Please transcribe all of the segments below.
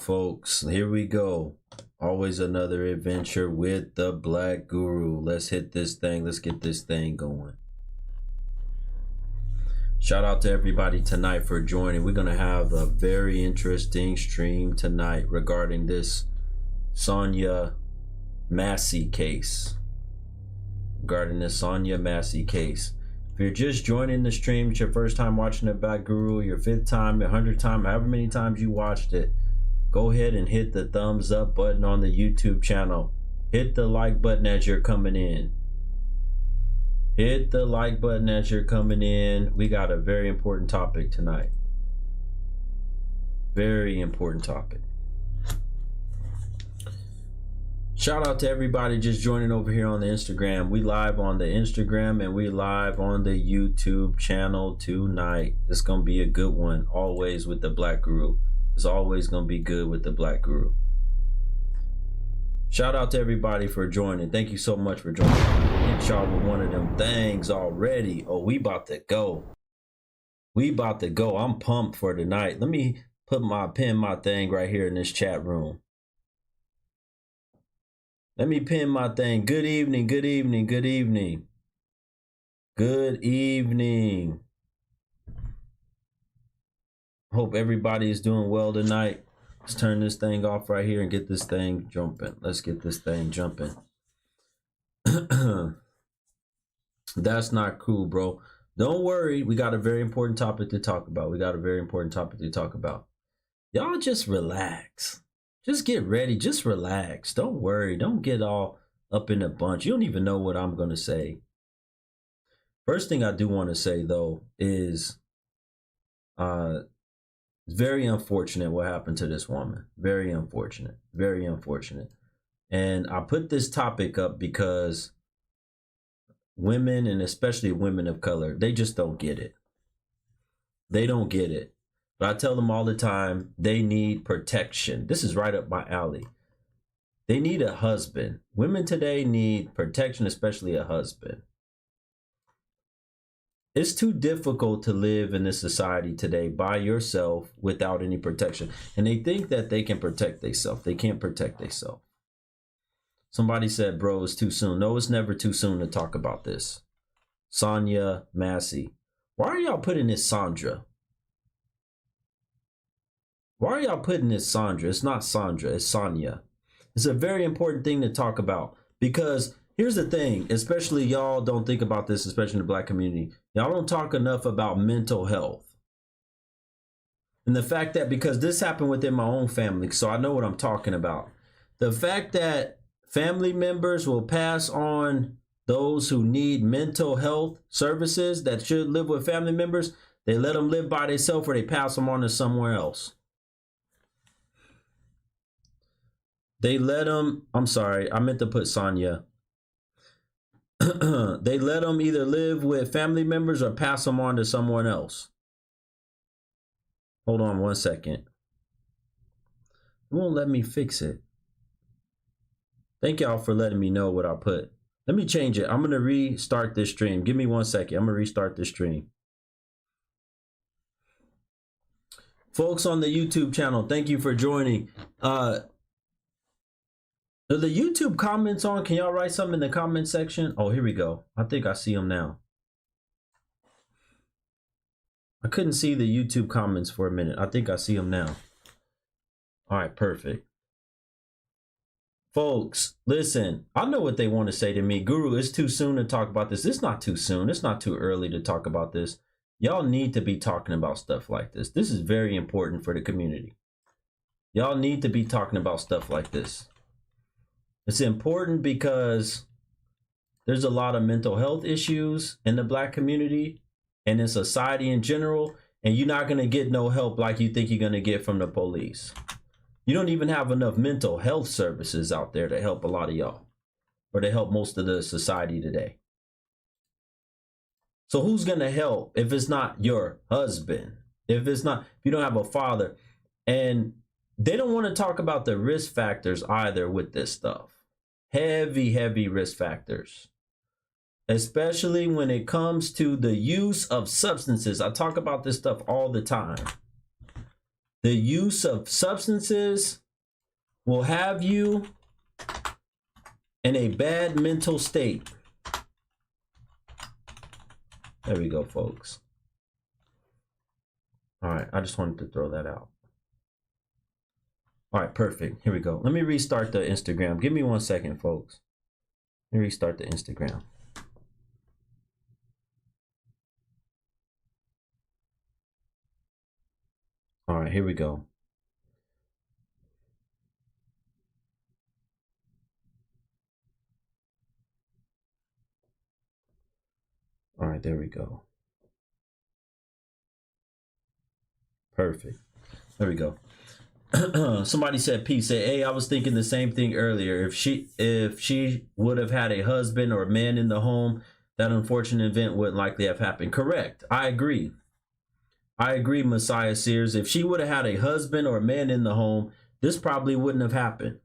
Folks, here we go. Always another adventure with the Black Guru. Let's hit this thing. Let's get this thing going. Shout out to everybody tonight for joining. We're going to have a very interesting stream tonight regarding this Sonya Massey case. Regarding the Sonya Massey case. If you're just joining the stream, it's your first time watching the Black Guru, your 5th time, 100th time, however many times you watched it, go ahead and hit the thumbs up button on the YouTube channel. Hit the like button as you're coming in. Hit the like button as you're coming in. We got a very important topic tonight. Very important topic. Shout out to everybody just joining over here on the Instagram. We live on the Instagram and we live on the YouTube channel tonight. It's going to be a good one, always with the Black Guru. It's always going to be good with the Black Guru. Shout out to everybody for joining. Thank you so much for joining. Hit y'all with one of them things already. Oh, we about to go. We about to go. I'm pumped for tonight. Let me pin my thing right here in this chat room. Let me pin my thing. Good evening, good evening, good evening. Good evening. Hope everybody is doing well tonight. Let's turn this thing off right here and get this thing jumping. Let's get this thing jumping. That's not cool, bro. Don't worry. We got a very important topic to talk about. Y'all just relax. Just get ready. Just relax. Don't worry. Don't get all up in a bunch. You don't even know what I'm going to say. First thing I do want to say, though, is it's very unfortunate what happened to this woman. Very unfortunate. Very unfortunate. And I put this topic up because women, and especially women of color, they just don't get it. They don't get it. But I tell them all the time, they need protection. This is right up my alley. They need a husband. Women today need protection, especially a husband. It's too difficult to live in this society today by yourself without any protection. And they think that they can protect themselves. They can't protect themselves. Somebody said, bro, it's too soon. No, it's never too soon to talk about this. Sonya Massey. Why are y'all putting this Sandra? Why are y'all putting this Sandra? It's not Sandra, it's Sonya. It's a very important thing to talk about because here's the thing, especially y'all don't think about this, especially in the Black community. Y'all don't talk enough about mental health. And the fact that, because this happened within my own family, so I know what I'm talking about. The fact that family members will pass on those who need mental health services that should live with family members, they let them live by themselves or they pass them on to somewhere else. They let them, I'm sorry, I meant to put Sonya. They let them either live with family members or pass them on to someone else. Hold on one second. It won't let me fix it. Thank y'all for letting me know what I put. Let me change it. I'm going to restart this stream. Give me 1 second. I'm going to restart this stream. Folks on the YouTube channel, thank you for joining. Are the YouTube comments on? Can y'all write something in the comment section? Oh, here we go. I think I see them now. I couldn't see the YouTube comments for a minute. I think I see them now. All right, perfect. Folks, listen, I know what they want to say to me. Guru, it's too soon to talk about this. It's not too soon. It's not too early to talk about this. Y'all need to be talking about stuff like this. This is very important for the community. Y'all need to be talking about stuff like this. It's important because there's a lot of mental health issues in the Black community and in society in general, and you're not going to get no help like you think you're going to get from the police. You don't even have enough mental health services out there to help a lot of y'all, or to help most of the society today. So who's going to help if it's not your husband? If you don't have a father? And they don't want to talk about the risk factors either with this stuff. Heavy, heavy risk factors. Especially when it comes to the use of substances. I talk about this stuff all the time. The use of substances will have you in a bad mental state. There we go, folks. All right, I just wanted to throw that out. All right, perfect. Here we go. Let me restart the Instagram. Give me 1 second, folks. Let me restart the Instagram. All right, here we go. All right, there we go. Perfect. There we go. Somebody said, P said, hey, I was thinking the same thing earlier. If she would have had a husband or a man in the home, that unfortunate event wouldn't likely have happened. Correct. I agree. I agree, Messiah Sears. If she would have had a husband or a man in the home, this probably wouldn't have happened.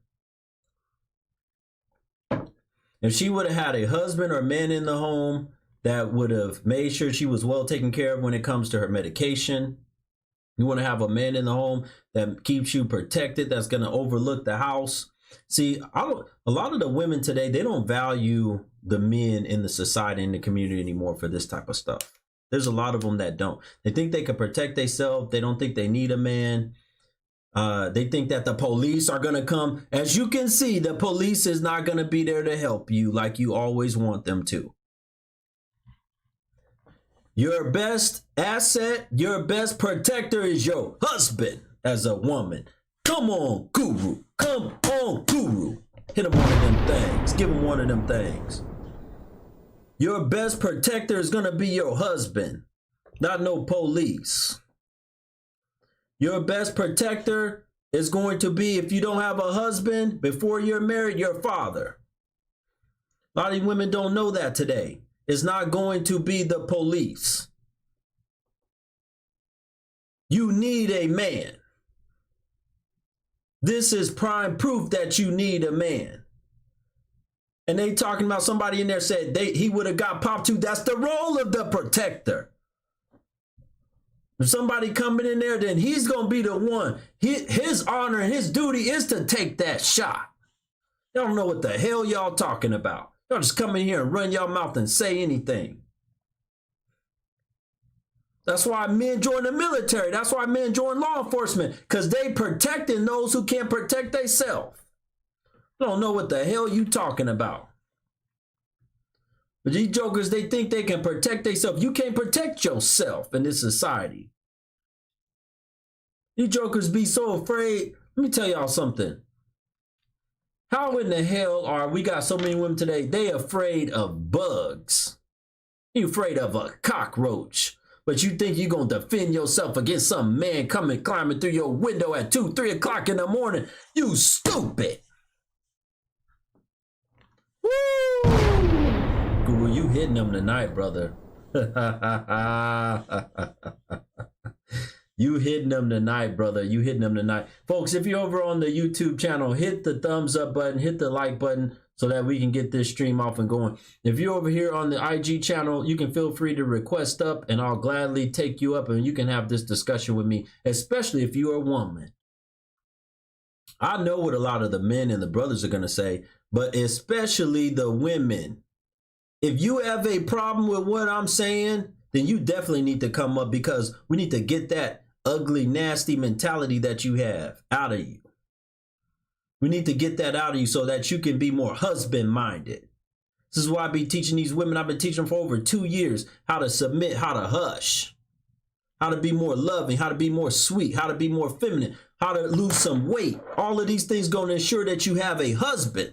If she would have had a husband or a man in the home that would have made sure she was well taken care of when it comes to her medication. You want to have a man in the home that keeps you protected, that's going to overlook the house. See, a lot of the women today, they don't value the men in the society, in the community anymore for this type of stuff. There's a lot of them that don't. They think they can protect themselves. They don't think they need a man. They think that the police are going to come. As you can see, the police is not going to be there to help you like you always want them to. Your best asset, your best protector is your husband as a woman. Come on, guru. Come on, guru. Hit him one of them things. Give him one of them things. Your best protector is going to be your husband, not no police. Your best protector is going to be, if you don't have a husband before you're married, your father. A lot of women don't know that today. It's not going to be the police. You need a man. This is prime proof that you need a man. And they talking about somebody in there said he would have got popped too. That's the role of the protector. If somebody coming in there, then he's going to be the one. His honor and his duty is to take that shot. Y'all don't know what the hell y'all talking about. Y'all just come in here and run your mouth and say anything. That's why men join the military. That's why men join law enforcement, because they protecting those who can't protect themselves. Don't know what the hell you talking about. But these jokers, they think they can protect themselves. You can't protect yourself in this society. These jokers be so afraid. Let me tell y'all something. How in the hell are we got so many women today? They afraid of bugs. You afraid of a cockroach. But you think you're going to defend yourself against some man coming climbing through your window at 2, 3 o'clock in the morning. You stupid. Woo! Guru, you hitting them tonight, brother. You hitting them tonight, brother. You hitting them tonight. Folks, if you're over on the YouTube channel, hit the thumbs up button, hit the like button so that we can get this stream off and going. If you're over here on the IG channel, you can feel free to request up and I'll gladly take you up and you can have this discussion with me, especially if you're a woman. I know what a lot of the men and the brothers are going to say, but especially the women. If you have a problem with what I'm saying, then you definitely need to come up, because we need to get that ugly, nasty mentality that you have out of you. We need to get that out of you so that you can be more husband-minded. This is why I be teaching these women. I've been teaching them for over 2 years how to submit, how to hush, how to be more loving, how to be more sweet, how to be more feminine, how to lose some weight. All of these things going to ensure that you have a husband.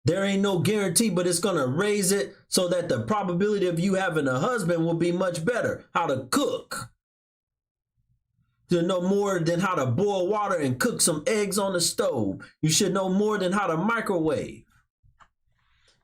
There ain't no guarantee, but it's going to raise it so that the probability of you having a husband will be much better. How to cook. To know more than how to boil water and cook some eggs on the stove. You should know more than how to microwave.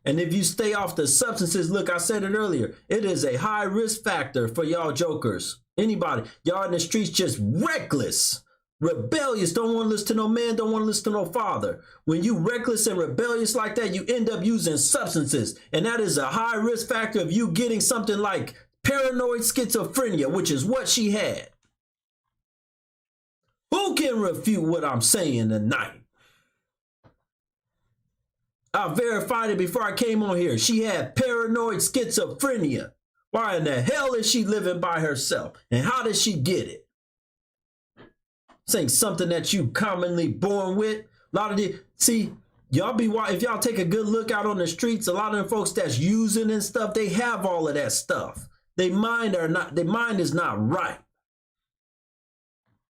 And if you stay off the substances, look, I said it earlier, it is a high risk factor for y'all jokers. Anybody, y'all in the streets just reckless, rebellious, don't want to listen to no man, don't want to listen to no father. When you reckless and rebellious like that, you end up using substances. And that is a high risk factor of you getting something like paranoid schizophrenia, which is what she had. Who can refute what I'm saying tonight? I verified it before I came on here. She had paranoid schizophrenia. Why in the hell is she living by herself? And how did she get it? This ain't something that you commonly born with. A lot of the, see, y'all be, if y'all take a good look out on the streets, a lot of them folks that's using and stuff, they have all of that stuff. Their mind is not right.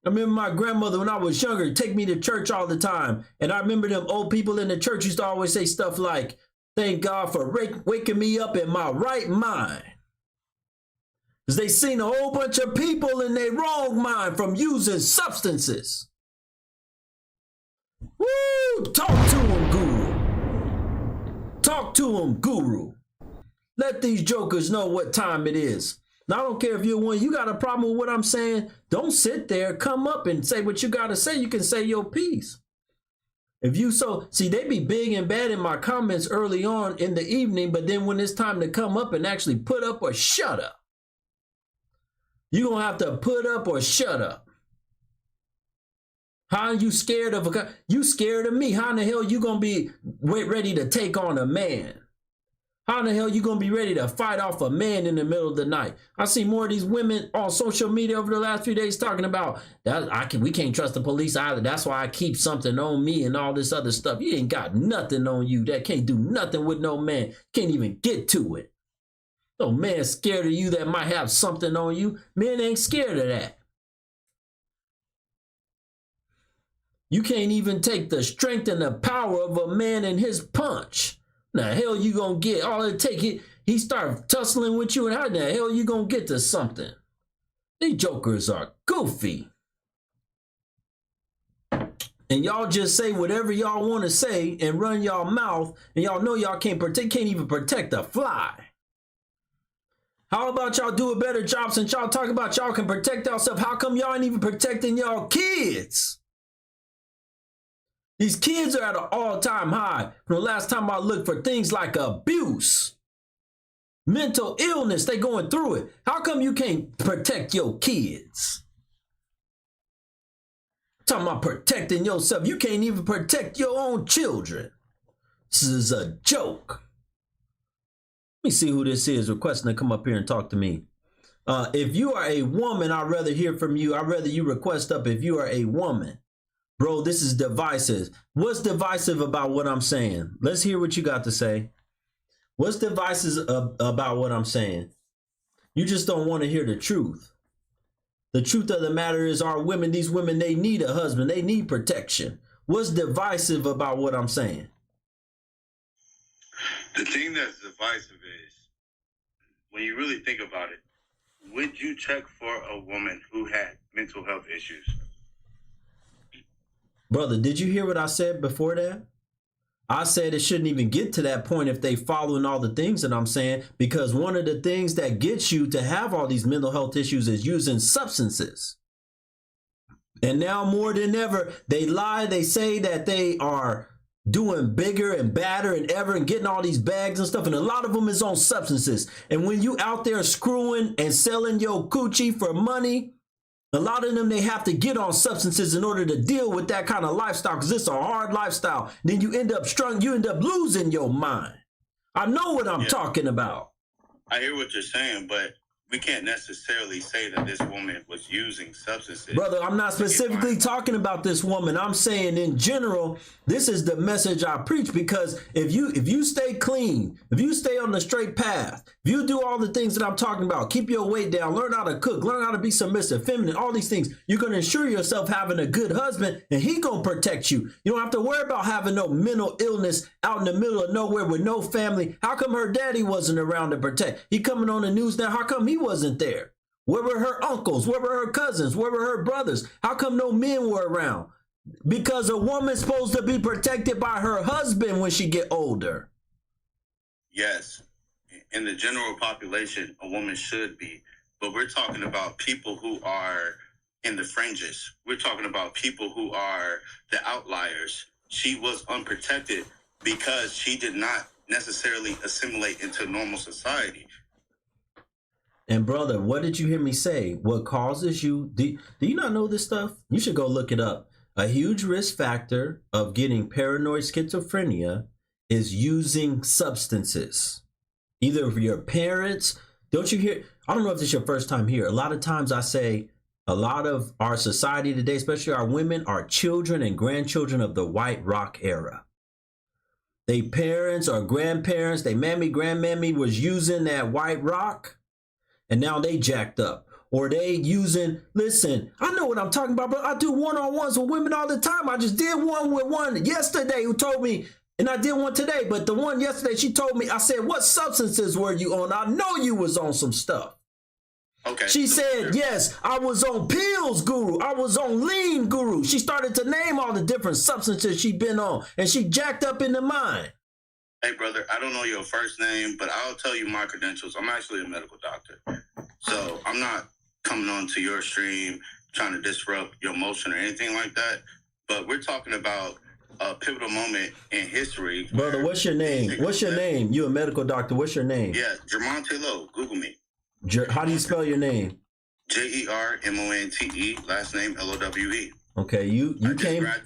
I remember my grandmother when I was younger, take me to church all the time. And I remember them old people in the church used to always say stuff like, thank God for waking me up in my right mind. Because they seen a whole bunch of people in their wrong mind from using substances. Woo! Talk to them, Guru. Talk to them, Guru. Let these jokers know what time it is. Now, I don't care if you're one, you got a problem with what I'm saying. Don't sit there, come up and say what you got to say. You can say your piece. If you see, they be big and bad in my comments early on in the evening, but then when it's time to come up and actually put up or shut up, you're going to have to put up or shut up. How are you scared of you scared of me? How in the hell you going to be ready to take on a man? How in the hell you going to be ready to fight off a man in the middle of the night? I see more of these women on social media over the last few days talking about that we can't trust the police either. That's why I keep something on me and all this other stuff. You ain't got nothing on you that can't do nothing with no man. Can't even get to it. No man scared of you that might have something on you. Men ain't scared of that. You can't even take the strength and the power of a man in his punch. Now, hell you gonna get? All it take, he start tussling with you, and how the hell you gonna get to something? These jokers are goofy. And y'all just say whatever y'all want to say and run y'all mouth, and y'all know y'all can't even protect a fly. How about y'all do a better job since y'all talk about y'all can protect yourself? How come y'all ain't even protecting y'all kids? These kids are at an all-time high from the last time I looked for things like abuse, mental illness. They going through it. How come you can't protect your kids? Talking about protecting yourself. You can't even protect your own children. This is a joke. Let me see who this is requesting to come up here and talk to me. If you are a woman, I'd rather hear from you. I'd rather you request up if you are a woman. Bro, this is divisive. What's divisive about what I'm saying? Let's hear what you got to say. What's divisive about what I'm saying? You just don't want to hear the truth. The truth of the matter is our women, these women, they need a husband. They need protection. What's divisive about what I'm saying? The thing that's divisive is, when you really think about it, would you check for a woman who had mental health issues? Brother, did you hear what I said before that? I said it shouldn't even get to that point if they following all the things that I'm saying, because one of the things that gets you to have all these mental health issues is using substances. And now more than ever, they lie. They say that they are doing bigger and badder and ever and getting all these bags and stuff. And a lot of them is on substances. And when you out there screwing and selling your coochie for money, a lot of them, they have to get on substances in order to deal with that kind of lifestyle, because it's a hard lifestyle. Then you end up you end up losing your mind. I know what I'm talking about. I hear what you're saying, but we can't necessarily say that this woman was using substances. Brother, I'm not specifically talking about this woman. I'm saying in general, this is the message I preach, because if you stay clean, if you stay on the straight path, if you do all the things that I'm talking about, keep your weight down, learn how to cook, learn how to be submissive, feminine, all these things, you're going to ensure yourself having a good husband, and he going to protect you. You don't have to worry about having no mental illness out in the middle of nowhere with no family. How come her daddy wasn't around to protect? He coming on the news now. How come he wasn't there? Where were her uncles? Where were her cousins? Where were her brothers? How come no men were around? Because a woman's supposed to be protected by her husband when she get older. Yes. In the general population, a woman should be. But we're talking about people who are in the fringes. We're talking about people who are the outliers. She was unprotected because she did not necessarily assimilate into normal society. And brother, what did you hear me say? What causes you? Do you not know this stuff? You should go look it up. A huge risk factor of getting paranoid schizophrenia is using substances. Either of your parents, don't you hear? I don't know if this is your first time here. A lot of times I say a lot of our society today, especially our women, are children and grandchildren of the White Rock era. They parents or grandparents, they mammy, grandmammy was using that White Rock. And now they jacked up, or they using, listen, I know what I'm talking about, but I do one-on-ones with women all the time. I just did one with one yesterday who told me, and I did one today, but the one yesterday, she told me, I said, what substances were you on? I know you was on some stuff. Okay. She said, yes, I was on pills, guru. I was on lean, guru. She started to name all the different substances she'd been on, and she jacked up in the mind. Hey, brother, I don't know your first name, but I'll tell you my credentials. I'm actually a medical doctor. So I'm not coming on to your stream trying to disrupt your motion or anything like that. But we're talking about a pivotal moment in history. Brother, what's your name? What's your name? You a medical doctor. What's your name? Yeah, Jermonte Lowe. Google me. How do you spell your name? Jermonte, last name Lowe. Okay, you came. I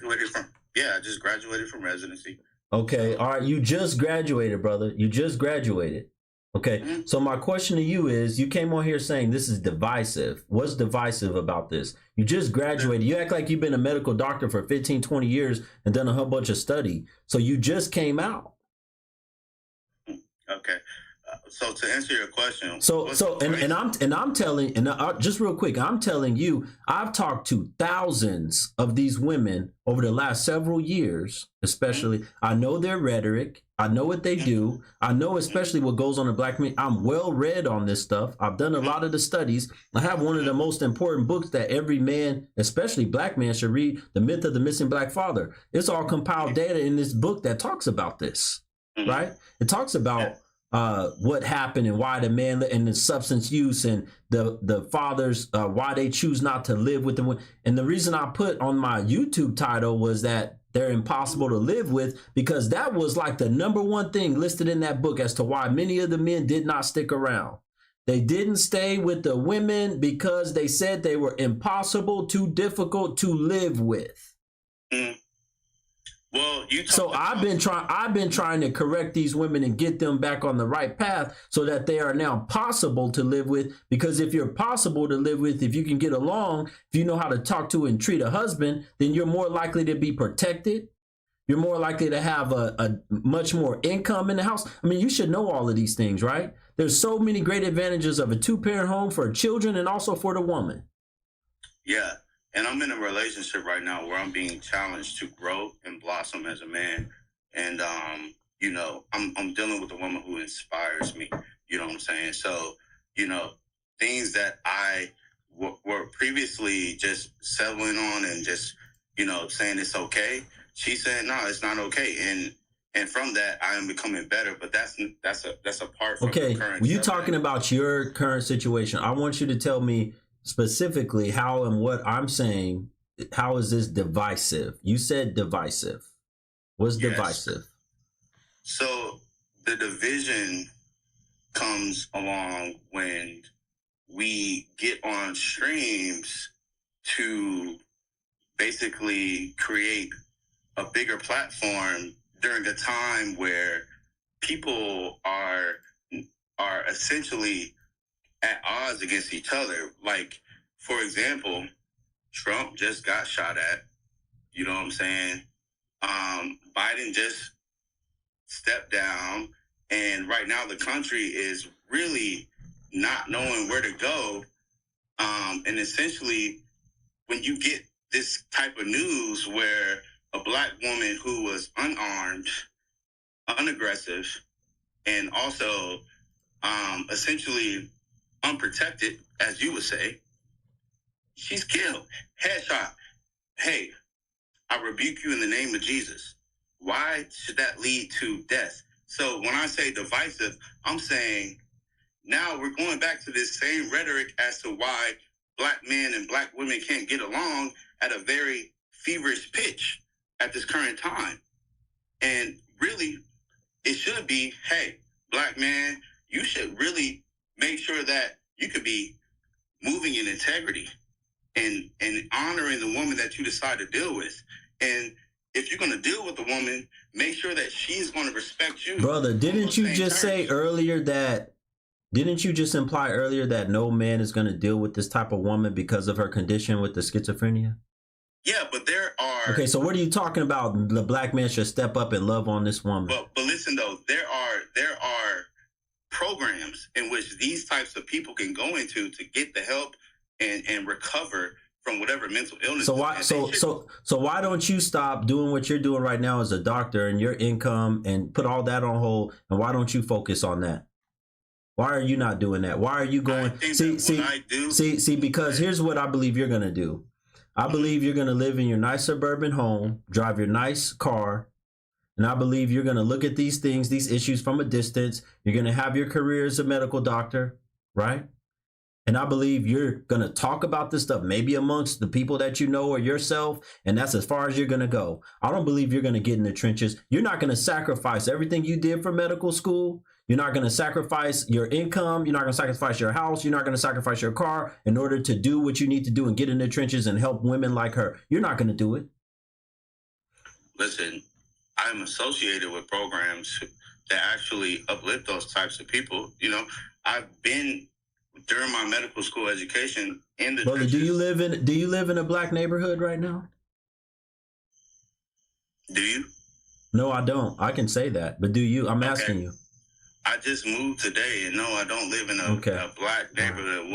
just graduated from residency. Okay, all right. You just graduated, brother. You just graduated. Okay, so my question to you is, you came on here saying this is divisive. What's divisive about this? You just graduated. You act like you've been a medical doctor for 15, 20 years and done a whole bunch of study. So you just came out. Okay. So to answer your question, just real quick, I'm telling you, I've talked to thousands of these women over the last several years, especially. I know their rhetoric. I know what they do. I know especially what goes on in black men. I'm well read on this stuff. I've done a lot of the studies. I have one of the most important books that every man, especially black man, should read, The Myth of the Missing Black Father. It's all compiled data in this book that talks about this, right? It talks about what happened and why the man and the substance use and the fathers, why they choose not to live with them. And the reason I put on my YouTube title was that they're impossible to live with, because that was like the number one thing listed in that book as to why many of the men did not stick around. They didn't stay with the women because they said they were impossible, too difficult to live with. Well, I've been trying to correct these women and get them back on the right path so that they are now possible to live with. Because if you're possible to live with, if you can get along, if you know how to talk to and treat a husband, then you're more likely to be protected. You're more likely to have a much more income in the house. I mean, you should know all of these things, right? There's so many great advantages of a two-parent home for children and also for the woman. Yeah. And I'm in a relationship right now where I'm being challenged to grow and blossom as a man. And, I'm dealing with a woman who inspires me. You know what I'm saying? So, things that I were previously just settling on and just, saying it's okay. She said, no, it's not okay. And from that, I am becoming better. But that's apart from the current. Well, you're talking about your current situation. I want you to tell me specifically how and what I'm saying. How is this divisive? You said divisive. What's divisive? So the division comes along when we get on streams to basically create a bigger platform during a time where people are essentially at odds against each other. Like, for example, Trump just got shot at. You know what I'm saying? Biden just stepped down. And right now the country is really not knowing where to go. And essentially, when you get this type of news where a black woman who was unarmed, unaggressive, and also essentially unprotected, as you would say, she's killed, headshot. Hey, I rebuke you in the name of Jesus. Why should that lead to death? So when I say divisive, I'm saying now we're going back to this same rhetoric as to why black men and black women can't get along at a very feverish pitch at this current time. And really, it should be, hey, black man, you should really make sure that You could be moving in integrity and honoring the woman that you decide to deal with. And if you're going to deal with the woman, make sure that she's going to respect you. Brother, didn't you just say earlier that, didn't you just imply earlier that no man is going to deal with this type of woman because of her condition with the schizophrenia? Yeah, but there are... Okay, so what are you talking about? The black man should step up and love on this woman. But listen, though, there are programs in which these types of people can go into to get the help and recover from whatever mental illness. So why so why don't you stop doing what you're doing right now as a doctor and your income and put all that on hold, and why don't you focus on that? Why are you not doing that? Why are you going see because here's what I believe you're going to do. I believe you're going to live in your nice suburban home, drive your nice car, and I believe you're going to look at these things, these issues from a distance. You're going to have your career as a medical doctor, right? And I believe you're going to talk about this stuff, maybe amongst the people that you know or yourself. And that's as far as you're going to go. I don't believe you're going to get in the trenches. You're not going to sacrifice everything you did for medical school. You're not going to sacrifice your income. You're not going to sacrifice your house. You're not going to sacrifice your car in order to do what you need to do and get in the trenches and help women like her. You're not going to do it. Listen, I'm associated with programs that actually uplift those types of people. You know, I've been during my medical school education in the Brother, do you live in a black neighborhood right now? Do you? No, I don't. I can say that, but do you? I'm asking you. I just moved today, and no, I don't live in a black neighborhood.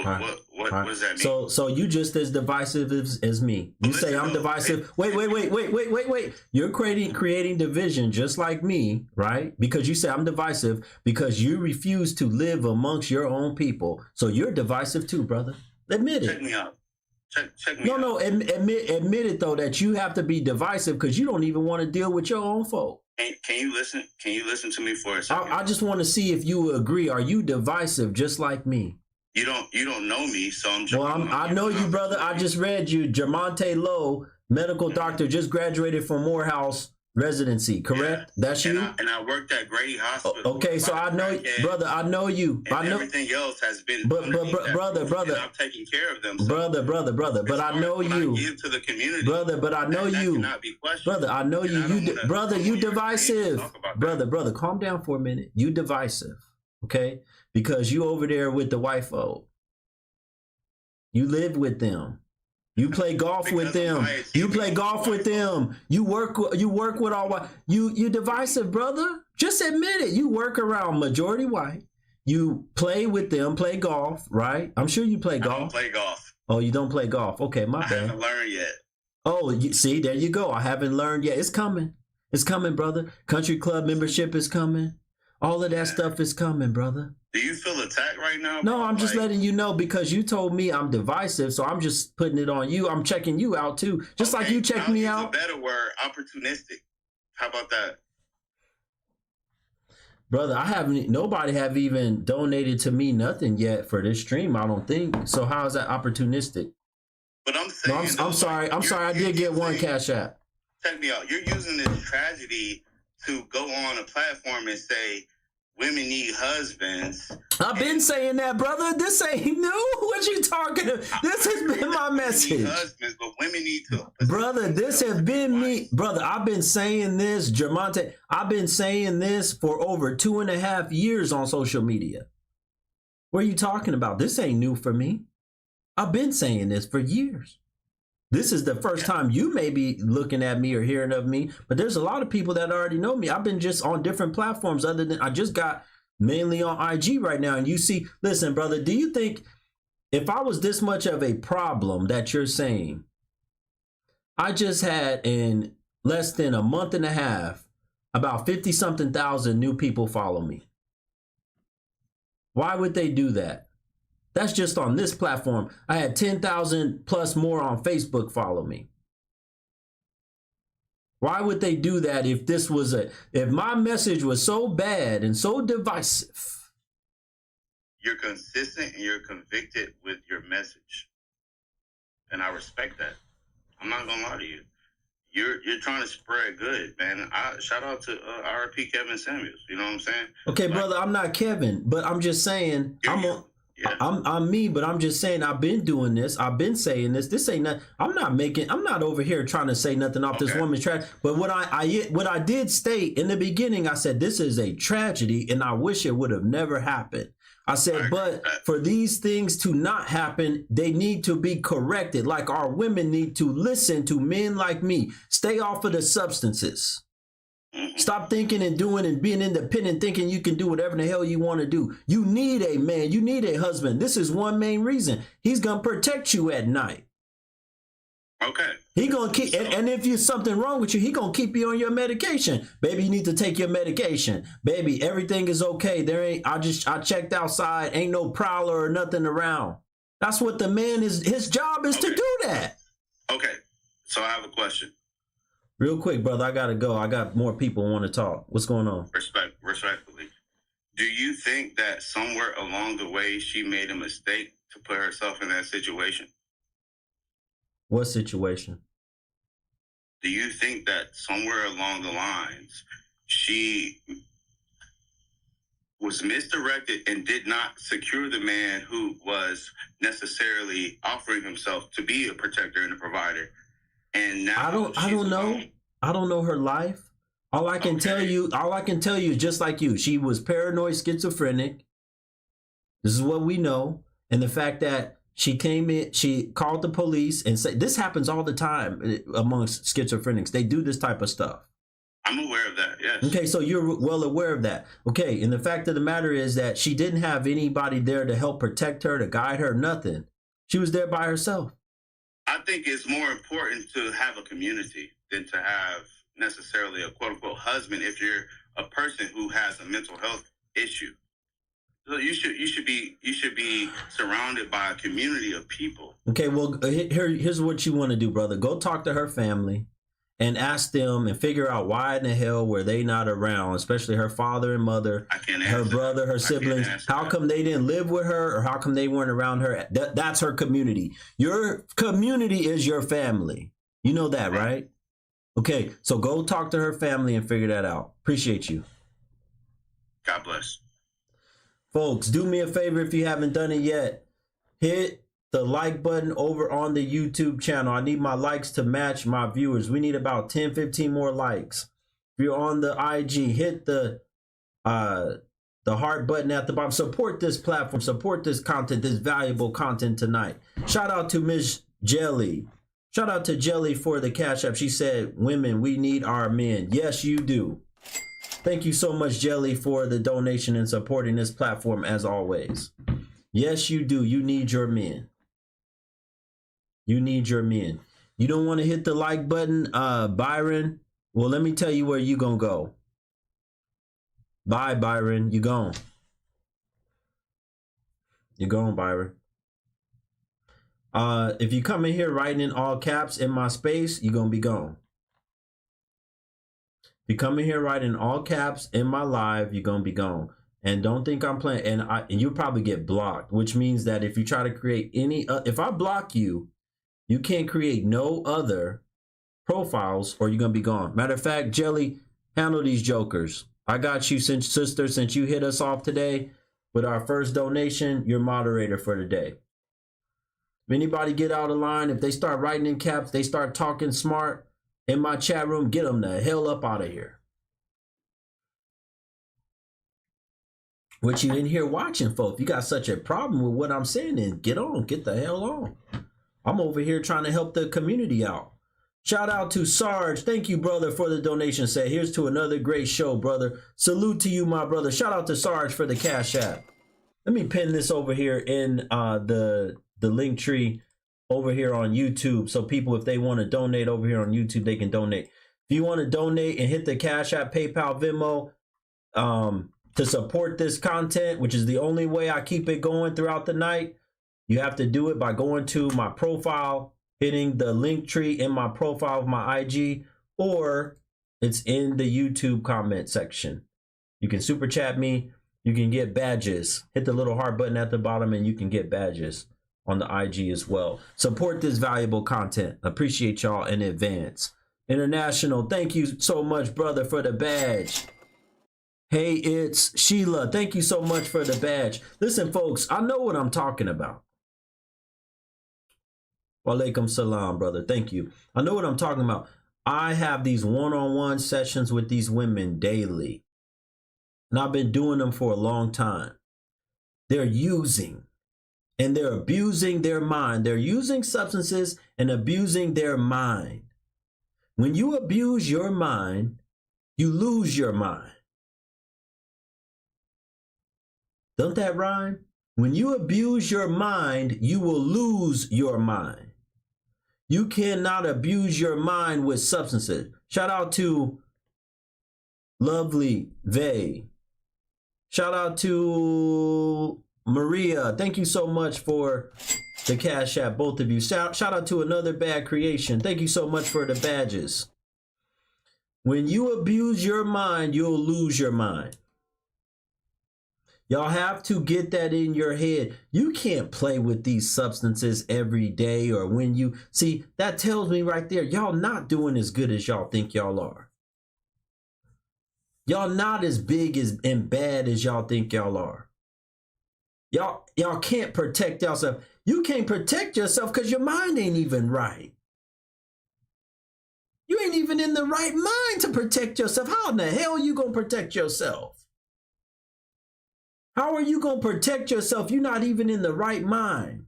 What does that mean? So you just as divisive as me. You say I'm divisive. Wait. You're creating division just like me, right? Because you say I'm divisive because you refuse to live amongst your own people. So you're divisive too, brother. Admit it. Check me out. Check me out. No, admit it though that you have to be divisive because you don't even want to deal with your own folk. Can you listen? Can you listen to me for a second? I just want to see if you agree. Are you divisive just like me? You don't know me, so I'm. Well, I know you, brother. I just read you. Jamonte Lowe, medical doctor, just graduated from Morehouse residency. Correct? Yeah. That's you. And I worked at Grady Hospital. Okay, so I know, brother. I know you. And I know everything else has been. But brother, I'm taking care of them. So brother. But I know you. I give to the community, brother. But I know you. Cannot be questioned. Brother, I know you. Brother, you divisive. Brother, calm down for a minute. You divisive, okay? Because you over there with the white folk. You live with them. You play golf with them. You play golf with them. You work with all white. You divisive, brother. Just admit it. You work around majority white. You play with them, play golf, right? I'm sure you play golf. I don't play golf. Oh, you don't play golf. Okay, my bad. I haven't learned yet. Oh, see, there you go. I haven't learned yet. It's coming. It's coming, brother. Country club membership is coming. All of that stuff is coming, brother. Do you feel attacked right now? No, I'm just letting you know because you told me I'm divisive, so I'm just putting it on you. I'm checking you out too, just like you checked me out. A better word, opportunistic. How about that? Brother, nobody have even donated to me nothing yet for this stream, I don't think. So how is that opportunistic? But I'm saying... No, I'm sorry. I did get one Cash App. Check me out. You're using this tragedy to go on a platform and say, women need husbands. I've been saying that, brother. This ain't new. What you talking about? This has been my message. Need husbands, but women need to. Brother, this has been me. Brother, I've been saying this, Jamonte. I've been saying this for over 2.5 years on social media. What are you talking about? This ain't new for me. I've been saying this for years. This is the first time you may be looking at me or hearing of me, but there's a lot of people that already know me. I've been just on different platforms other than I just got mainly on IG right now. And you see, listen, brother, do you think if I was this much of a problem that you're saying, I just had in less than a month and a half, about 50-something thousand new people follow me. Why would they do that? That's just on this platform. I had 10,000 plus more on Facebook follow me. Why would they do that if my message was so bad and so divisive? You're consistent and you're convicted with your message. And I respect that. I'm not gonna lie to you. You're trying to spread good, man. Shout out to RP Kevin Samuels. You know what I'm saying? Okay, brother, I'm not Kevin, but I'm just saying Yeah. I'm me, but I'm just saying I've been doing this. I've been saying this. This ain't not. I'm not over here trying to say nothing off this woman's track. But what I did state in the beginning, I said this is a tragedy, and I wish it would have never happened. I said, but for these things to not happen, they need to be corrected. Like our women need to listen to men like me. Stay off of the substances. Stop thinking and doing and being independent, thinking you can do whatever the hell you want to do. You need a man. You need a husband. This is one main reason. He's going to protect you at night. Okay. He going to keep, and if there's something wrong with you, he going to keep you on your medication. Baby, you need to take your medication. Baby, everything is okay. There ain't, I checked outside. Ain't no prowler or nothing around. That's what the man is. His job is to do that. Okay. So I have a question. Real quick, brother, I got to go. I got more people want to talk. What's going on? Respectfully. Do you think that somewhere along the way she made a mistake to put herself in that situation? What situation? Do you think that somewhere along the lines she was misdirected and did not secure the man who was necessarily offering himself to be a protector and a provider? And now I don't know. I don't know her life. All I can tell you is just like you. She was paranoid, schizophrenic. This is what we know. And the fact that she came in, she called the police and said, this happens all the time amongst schizophrenics. They do this type of stuff. I'm aware of that, yes. Okay, so you're well aware of that. Okay, and the fact of the matter is that she didn't have anybody there to help protect her, to guide her, nothing. She was there by herself. I think it's more important to have a community than to have necessarily a quote unquote husband if you're a person who has a mental health issue. So you should be surrounded by a community of people. Okay, well, here's what you want to do, brother. Go talk to her family and ask them and figure out why in the hell were they not around, especially her father and mother, her brother, her siblings. How come they didn't live with her, or how come they weren't around her? That's her community. Your community is your family. You know that, right? Okay, so go talk to her family and figure that out. Appreciate you. God bless. Folks, do me a favor if you haven't done it yet. Hit the like button over on the YouTube channel. I need my likes to match my viewers. We need about 10, 15 more likes. If you're on the IG, hit the heart button at the bottom. Support this platform. Support this content, this valuable content tonight. Shout out to Miss Jelly. Shout out to Jelly for the Cash App. She said, women, we need our men. Yes, you do. Thank you so much, Jelly, for the donation and supporting this platform as always. Yes, you do. You need your men. You need your men. You don't want to hit the like button, Byron? Well, let me tell you where you gonna go. Bye, Byron. You gone. You're gone, Byron. If you come in here writing in all caps in my space, you're gonna be gone. If you come in here writing all caps in my live, you're gonna be gone. And don't think I'm playing. And you'll probably get blocked, which means that if you try to create any, if I block you, you can't create no other profiles, or you're gonna be gone. Matter of fact, Jelly, handle these jokers. I got you, sister. Since you hit us off today with our first donation, you're moderator for the day. If anybody get out of line, if they start writing in caps, they start talking smart in my chat room, get them the hell up out of here. What you in here watching for? If you got such a problem with what I'm saying, then get on, get the hell on. I'm over here trying to help the community out. Shout out to Sarge. Thank you, brother, for the donation. Say, here's to another great show, brother. Salute to you, my brother. Shout out to Sarge for the Cash App. Let me pin this over here in the link tree over here on YouTube. So people, if they want to donate over here on YouTube, they can donate. If you want to donate and hit the Cash App, PayPal, Venmo, to support this content, which is the only way I keep it going throughout the night, you have to do it by going to my profile, hitting the link tree in my profile of my IG, or it's in the YouTube comment section. You can super chat me. You can get badges. Hit the little heart button at the bottom and you can get badges on the IG as well. Support this valuable content. Appreciate y'all in advance. International, thank you so much, brother, for the badge. Hey, it's Sheila. Thank you so much for the badge. Listen, folks, I know what I'm talking about. Walaikum salam, brother. Thank you. I know what I'm talking about. I have these one-on-one sessions with these women daily, and I've been doing them for a long time. They're using and they're abusing their mind. They're using substances and abusing their mind. When you abuse your mind, you lose your mind. Don't that rhyme? When you abuse your mind, you will lose your mind. You cannot abuse your mind with substances. Shout out to Lovely Vay. Shout out to Maria. Thank you so much for the Cash App, both of you. Shout out to Another Bad Creation. Thank you so much for the badges. When you abuse your mind, you'll lose your mind. Y'all have to get that in your head. You can't play with these substances every day or when you see, that tells me right there, y'all not doing as good as y'all think y'all are. Y'all not as big as and bad as y'all think y'all are. Y'all can't protect yourself. You can't protect yourself because your mind ain't even right. You ain't even in the right mind to protect yourself. How in the hell are you going to protect yourself? How are you going to protect yourself? You're not even in the right mind.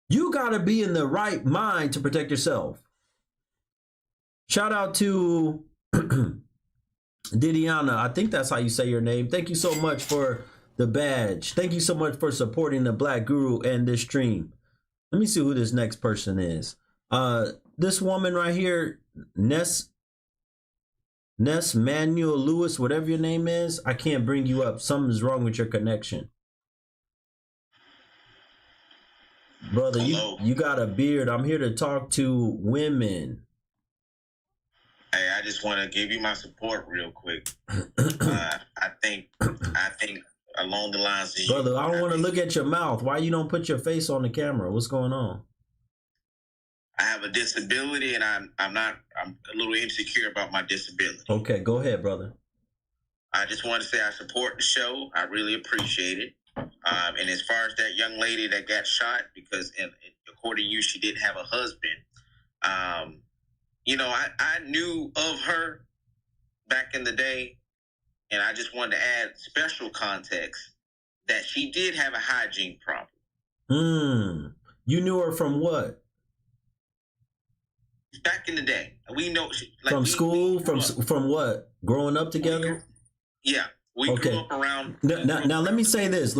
You got to be in the right mind to protect yourself. Shout out to Didiana. I think that's how you say your name. Thank you so much for the badge. Thank you so much for supporting the Black Guru and this stream. Let me see who this next person is. This woman right here, Ness Manuel Lewis, whatever your name is, I can't bring you up. Something's wrong with your connection. Brother, you got a beard. I'm here to talk to women. Hey, I just want to give you my support real quick. I think along the lines of brother, I don't want to look at your mouth. Why you don't put your face on the camera? What's going on? I have a disability, and I'm a little insecure about my disability. Okay, go ahead, brother. I just want to say I support the show. I really appreciate it. And as far as that young lady that got shot, because according to you, she didn't have a husband. You know, I knew of her back in the day, and I just wanted to add special context that she did have a hygiene problem. You knew her from what? Back in the day, we know from school, from what? Growing up together? We grew up around. Now let me say this.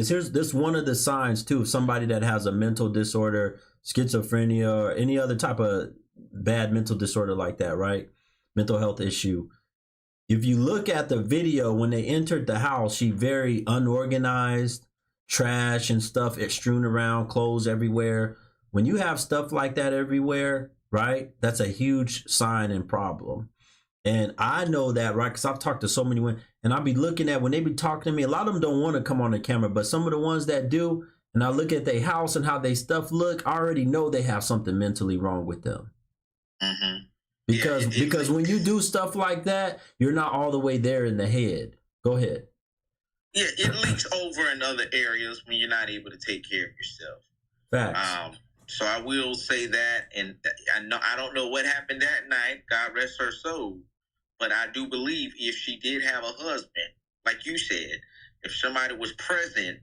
Here's this one of the signs too of somebody that has a mental disorder, schizophrenia, or any other type of bad mental disorder like that, right? Mental health issue. If you look at the video when they entered the house, she very unorganized, trash and stuff strewn around, clothes everywhere. When you have stuff like that everywhere, right? That's a huge sign and problem. And I know that, right? Because I've talked to so many women, and I'll be looking at when they be talking to me, a lot of them don't want to come on the camera, but some of the ones that do, and I look at their house and how they stuff look, I already know they have something mentally wrong with them. Mm-hmm. Because when you do stuff like that, you're not all the way there in the head. Go ahead. Yeah, it leaks over in other areas when you're not able to take care of yourself. Facts. So I will say that, and I don't know what happened that night. God rest her soul. But I do believe if she did have a husband, like you said, if somebody was present,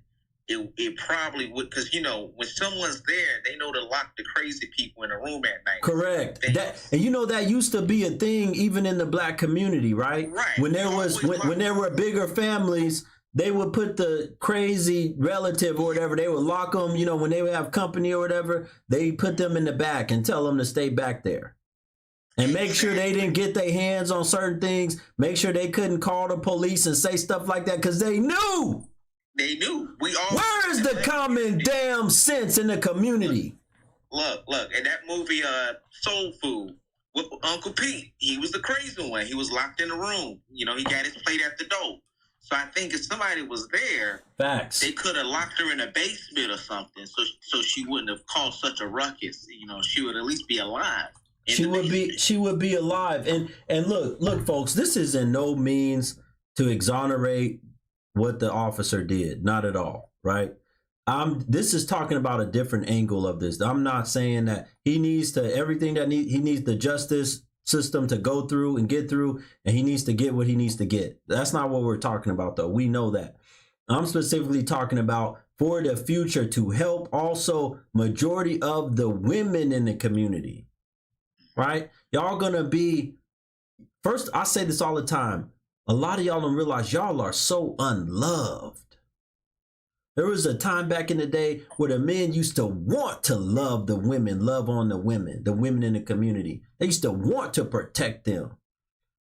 it probably would, because, you know, when someone's there, they know to lock the crazy people in a room at night. Correct. And you know, that used to be a thing even in the Black community, right? Right. When there were bigger families, they would put the crazy relative or whatever, they would lock them, you know, when they would have company or whatever, they put them in the back and tell them to stay back there. And make sure they didn't get their hands on certain things. Make sure they couldn't call the police and say stuff like that because they knew. They knew. Where is the common damn sense in the community? Look, in that movie, Soul Food, with Uncle Pete, he was the crazy one. He was locked in the room. You know, he got his plate at the door. So I think if somebody was there, facts, they could have locked her in a basement or something, so she wouldn't have caused such a ruckus. You know, she would at least be alive She would be alive. And look, folks, this is in no means to exonerate what the officer did. Not at all, right? This is talking about a different angle of this. I'm not saying that he needs the justice system to go through and get through, and he needs to get what he needs to get. That's not what we're talking about, though. We know that. I'm specifically talking about for the future to help also majority of the women in the community, right? Y'all gonna be, first, I say this all the time. A lot of y'all don't realize y'all are so unloved. There was a time back in the day where the men used to want to love the women, love on the women in the community. They used to want to protect them.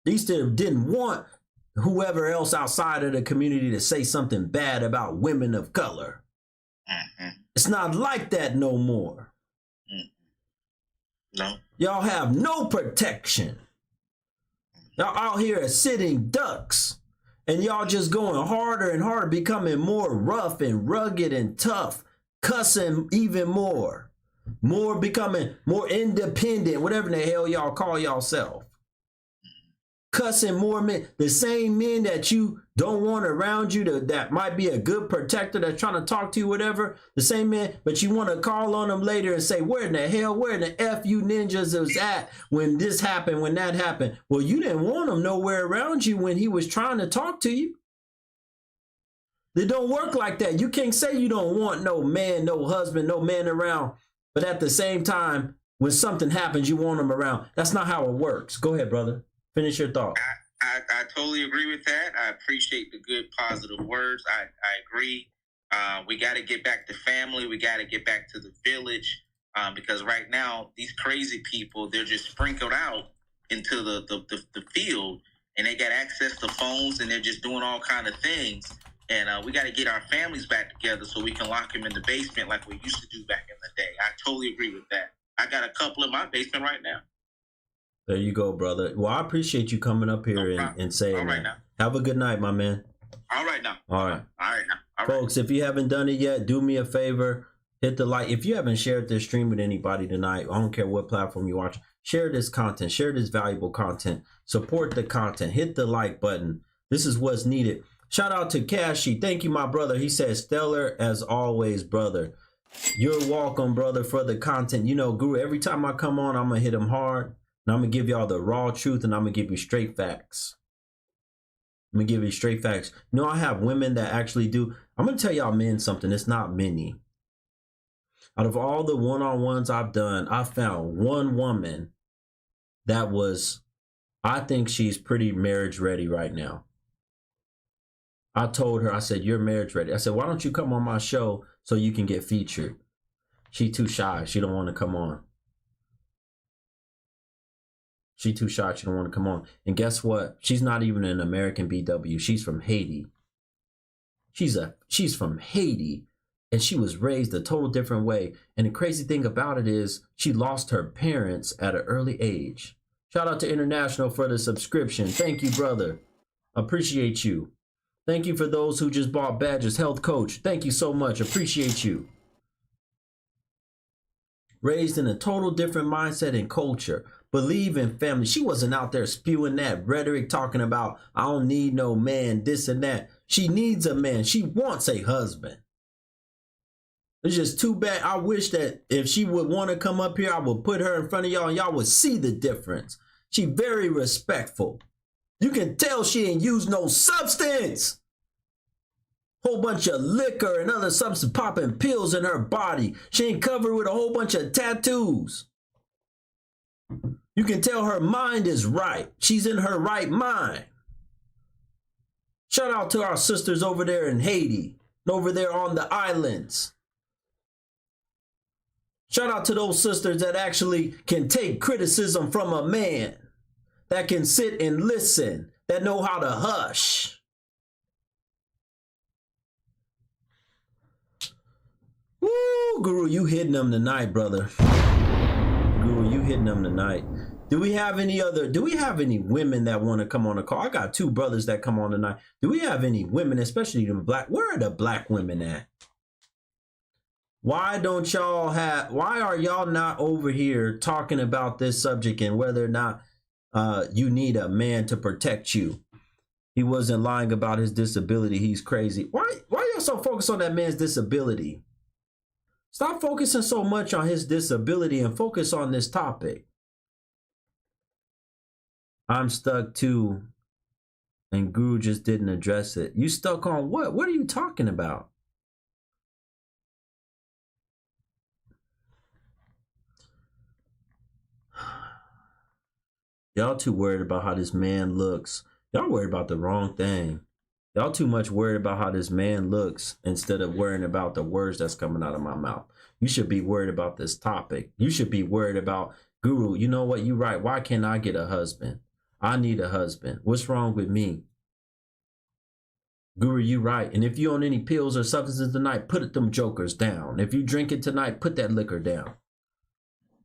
They used to didn't want whoever else outside of the community to say something bad about women of color. It's not like that no more. No. Y'all have no protection. Y'all out here as sitting ducks. And y'all just going harder and harder, becoming more rough and rugged and tough, cussing even more, becoming more independent, whatever the hell y'all call yourself. Cussing more men, the same men that you don't want around you that might be a good protector that's trying to talk to you, whatever, the same man, but you want to call on them later and say, where in the F you ninjas was at when this happened, when that happened? Well, you didn't want him nowhere around you when he was trying to talk to you. It don't work like that. You can't say you don't want no man, no husband, no man around, but at the same time, when something happens, you want them around. That's not how it works. Go ahead, brother. Finish your thought. I totally agree with that. I appreciate the good, positive words. I agree. We got to get back to family. We got to get back to the village because right now, these crazy people, they're just sprinkled out into the field, and they got access to phones, and they're just doing all kind of things. And we got to get our families back together so we can lock them in the basement like we used to do back in the day. I totally agree with that. I got a couple in my basement right now. There you go, brother. Well, I appreciate you coming up here and saying all right that. Now. Have a good night, my man. All right now. All right. All right now. All Folks, right. if you haven't done it yet, do me a favor. Hit the like. If you haven't shared this stream with anybody tonight, I don't care what platform you watch, share this content. Share this valuable content. Support the content. Hit the like button. This is what's needed. Shout out to Cashy. Thank you, my brother. He says, stellar as always, brother. You're welcome, brother, for the content. You know, Guru, every time I come on, I'm going to hit him hard. And I'm going to give y'all the raw truth, and I'm going to give you straight facts. I'm going to give you straight facts. You know, I have women that actually do. I'm going to tell y'all men something. It's not many. Out of all the one-on-ones I've done, I found one woman that was, I think she's pretty marriage ready right now. I told her, I said, you're marriage ready. I said, why don't you come on my show so you can get featured? She too shy. She don't want to come on. She too shy. She don't want to come on. And guess what? She's not even an American BW. She's from Haiti. She's from Haiti, and she was raised a total different way. And the crazy thing about it is she lost her parents at an early age. Shout out to International for the subscription. Thank you, brother. Appreciate you. Thank you for those who just bought badges. Health coach. Thank you so much. Appreciate you. Raised in a total different mindset and culture. Believe in family. She wasn't out there spewing that rhetoric talking about, I don't need no man, this and that. She needs a man. She wants a husband. It's just too bad. I wish that if she would want to come up here, I would put her in front of y'all and y'all would see the difference. She very respectful. You can tell she ain't used no substance. Whole bunch of liquor and other substance popping pills in her body. She ain't covered with a whole bunch of tattoos. You can tell her mind is right. She's in her right mind. Shout out to our sisters over there in Haiti, over there on the islands. Shout out to those sisters that actually can take criticism from a man, that can sit and listen, that know how to hush. Woo, Guru, you hitting them tonight, brother. Guru, you hitting them tonight. Do we have any women that want to come on the call? I got two brothers that come on tonight. Do we have any women, especially the black? Where are the black women at? Why are y'all not over here talking about this subject and whether or not you need a man to protect you? He wasn't lying about his disability. He's crazy. Why y'all so focused on that man's disability? Stop focusing so much on his disability and focus on this topic. I'm stuck too, and Guru just didn't address it. You stuck on what? What are you talking about? Y'all too worried about how this man looks. Y'all worried about the wrong thing. Y'all too much worried about how this man looks instead of worrying about the words that's coming out of my mouth. You should be worried about this topic. You should be worried about, Guru, you know what? You're right. Why can't I get a husband? I need a husband. What's wrong with me? Guru, you right. And if you own any pills or substances tonight, put them jokers down. If you drink it tonight, put that liquor down.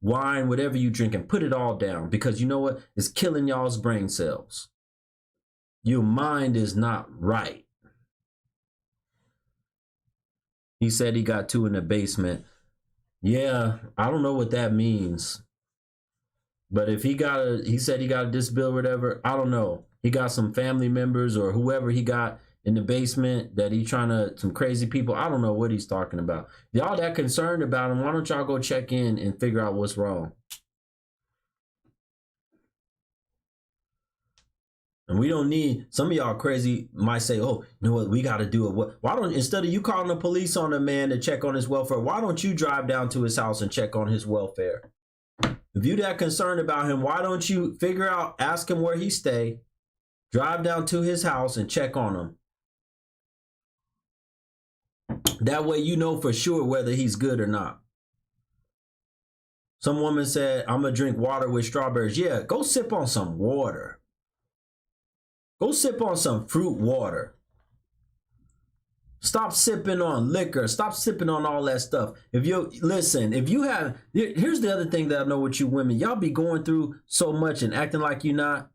Wine, whatever you drinking, put it all down. Because you know what? It's killing y'all's brain cells. Your mind is not right. He said he got 2 in the basement. Yeah, I don't know what that means. But if he said he got a disability or whatever, I don't know. He got some family members or whoever he got in the basement that he trying to, some crazy people. I don't know what he's talking about. Y'all that concerned about him, why don't y'all go check in and figure out what's wrong? And we don't need, some of y'all crazy might say, oh, you know what, we got to do it. Why don't, instead of you calling the police on a man to check on his welfare, why don't you drive down to his house and check on his welfare? If you that concerned about him, why don't you figure out, ask him where he stay, drive down to his house and check on him. That way you know for sure whether he's good or not. Some woman said, I'm going to drink water with strawberries. Yeah, go sip on some water. Go sip on some fruit water. Stop sipping on liquor. Stop sipping on all that stuff. If you listen, if you have, here's the other thing that I know with you women, y'all be going through so much and acting like you're not.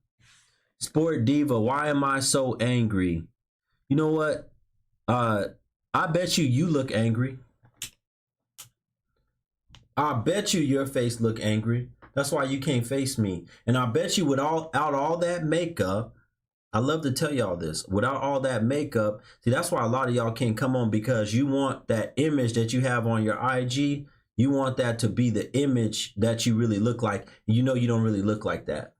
Sport diva, why am I so angry? You know what? I bet you look angry. I bet you your face look angry. That's why you can't face me. And I bet you without all that makeup, I love to tell y'all this, without all that makeup, see, that's why a lot of y'all can't come on, because you want that image that you have on your IG. You want that to be the image that you really look like. You know you don't really look like that.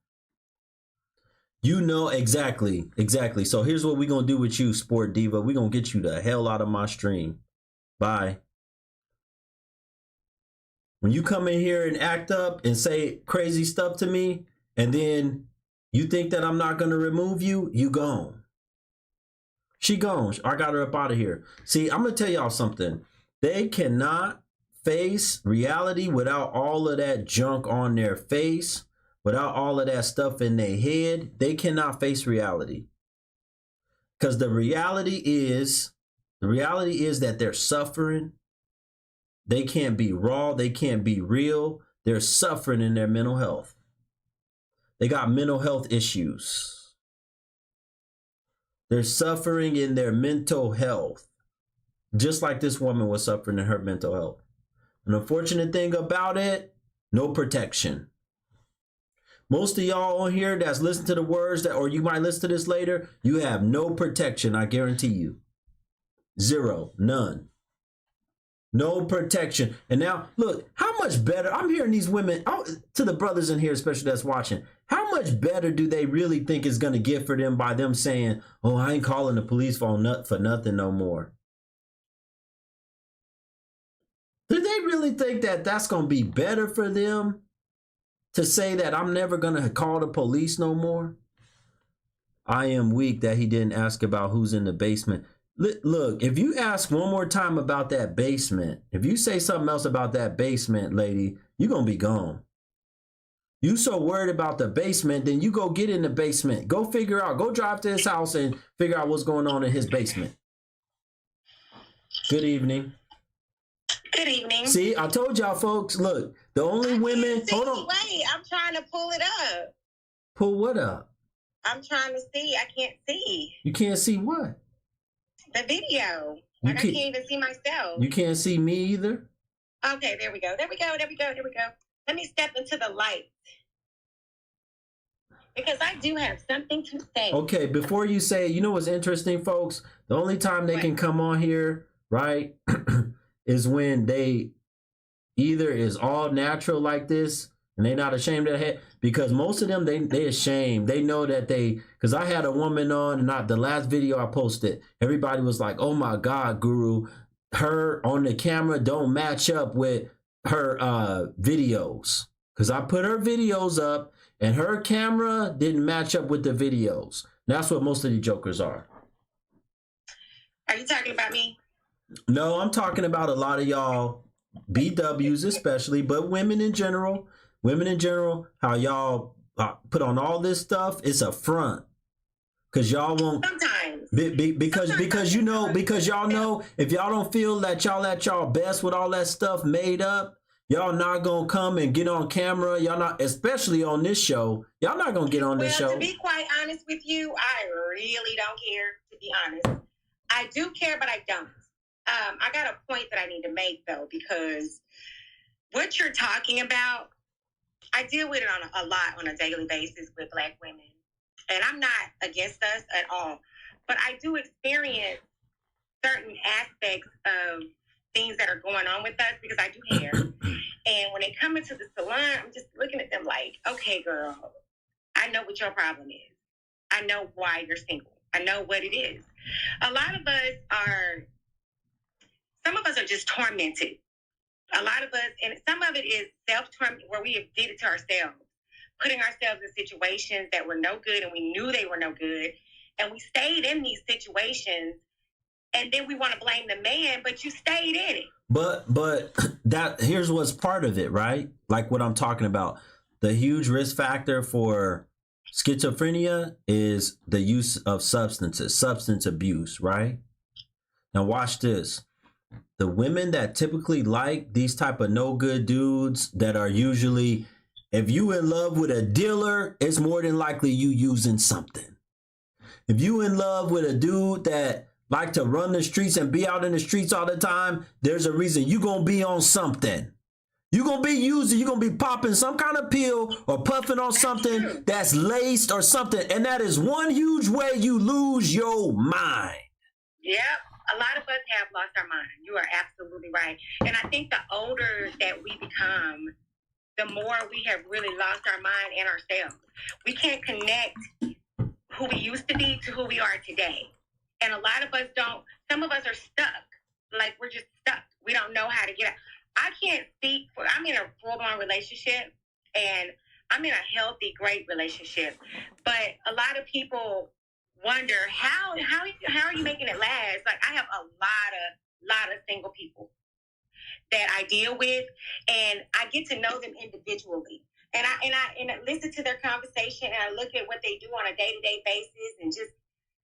You know exactly. So here's what we're going to do with you, Sport Diva. We're going to get you the hell out of my stream. Bye. When you come in here and act up and say crazy stuff to me, and then you think that I'm not going to remove you, you gone. She gone. I got her up out of here. See, I'm going to tell y'all something. They cannot face reality without all of that junk on their face. Without all of that stuff in their head, they cannot face reality. Because the reality is that they're suffering. They can't be raw. They can't be real. They're suffering in their mental health. They got mental health issues. They're suffering in their mental health. Just like this woman was suffering in her mental health. An unfortunate thing about it, no protection. Most of y'all on here that's listening to the words that, or you might listen to this later, you have no protection, I guarantee you. Zero, none. No protection. And now, look, how much better, I'm hearing these women, to the brothers in here, especially that's watching, how much better do they really think it's going to get for them by them saying, oh, I ain't calling the police for nothing no more? Do they really think that that's going to be better for them? To say that I'm never going to call the police no more? I am weak that he didn't ask about who's in the basement. Look, if you ask one more time about that basement, if you say something else about that basement, lady, you're going to be gone. You so worried about the basement, then you go get in the basement. Go figure out, go drive to his house and figure out what's going on in his basement. Good evening. Good evening. See, I told y'all folks, look, the only women, hold on. Wait, I'm trying to pull it up. Pull what up? I'm trying to see. I can't see. You can't see what? The video. You Like I can't even see myself. You can't see me either? Okay, there we go. There we go. There we go. There we go. Let me step into the light. Because I do have something to say. Okay, before you say, you know what's interesting, folks? The only time they can come on here, right, is when they either is all natural like this and they not ashamed of their head. Because most of them, they ashamed. They know that because I had a woman on, and the last video I posted, everybody was like, oh my God, Guru, her on the camera don't match up with her videos. Because I put her videos up, and her camera didn't match up with the videos. That's what most of the jokers are. Are you talking about me? No, I'm talking about a lot of y'all, BWs especially, but women in general. Women in general, how y'all put on all this stuff, it's a front. Because y'all won't. Sometimes. Because y'all know if y'all don't feel that y'all at y'all best with all that stuff made up, y'all not gonna come and get on camera. Y'all not, especially on this show. Y'all not gonna get on this show. To be quite honest with you, I really don't care. To be honest, I do care, but I don't. I got a point that I need to make though, because what you're talking about, I deal with it a lot on a daily basis with Black women, and I'm not against us at all, but I do experience certain aspects of things that are going on with us because I do hair. And when they come into the salon, I'm just looking at them like, okay, girl, I know what your problem is. I know why you're single. I know what it is. A lot of us some of us are just tormented. A lot of us, and some of it is self-torment, where we have did it to ourselves, putting ourselves in situations that were no good, and we knew they were no good. And we stayed in these situations, and then we want to blame the man, but you stayed in it. But that here's what's part of it, right? Like what I'm talking about. The huge risk factor for schizophrenia is the use of substances, substance abuse, right? Now watch this. The women that typically like these type of no good dudes that are usually, if you in love with a dealer, it's more than likely you using something. If you in love with a dude that like to run the streets and be out in the streets all the time, there's a reason you gonna be on something. You're gonna be using, you're gonna be popping some kind of pill or puffing on something that's laced or something. And that is one huge way you lose your mind. Yep. A lot of us have lost our mind. You are absolutely right. And I think the older that we become, the more we have really lost our mind and ourselves. We can't connect who we used to be to who we are today. And a lot of us don't. Some of us are stuck. Like, we're just stuck. We don't know how to get out. I can't speak for, I'm in a full-blown relationship, and I'm in a healthy, great relationship. But a lot of people wonder how are you making it last? Like, I have a lot of single people that I deal with, and I get to know them individually. And I listen to their conversation, and I look at what they do on a day-to-day basis. And just,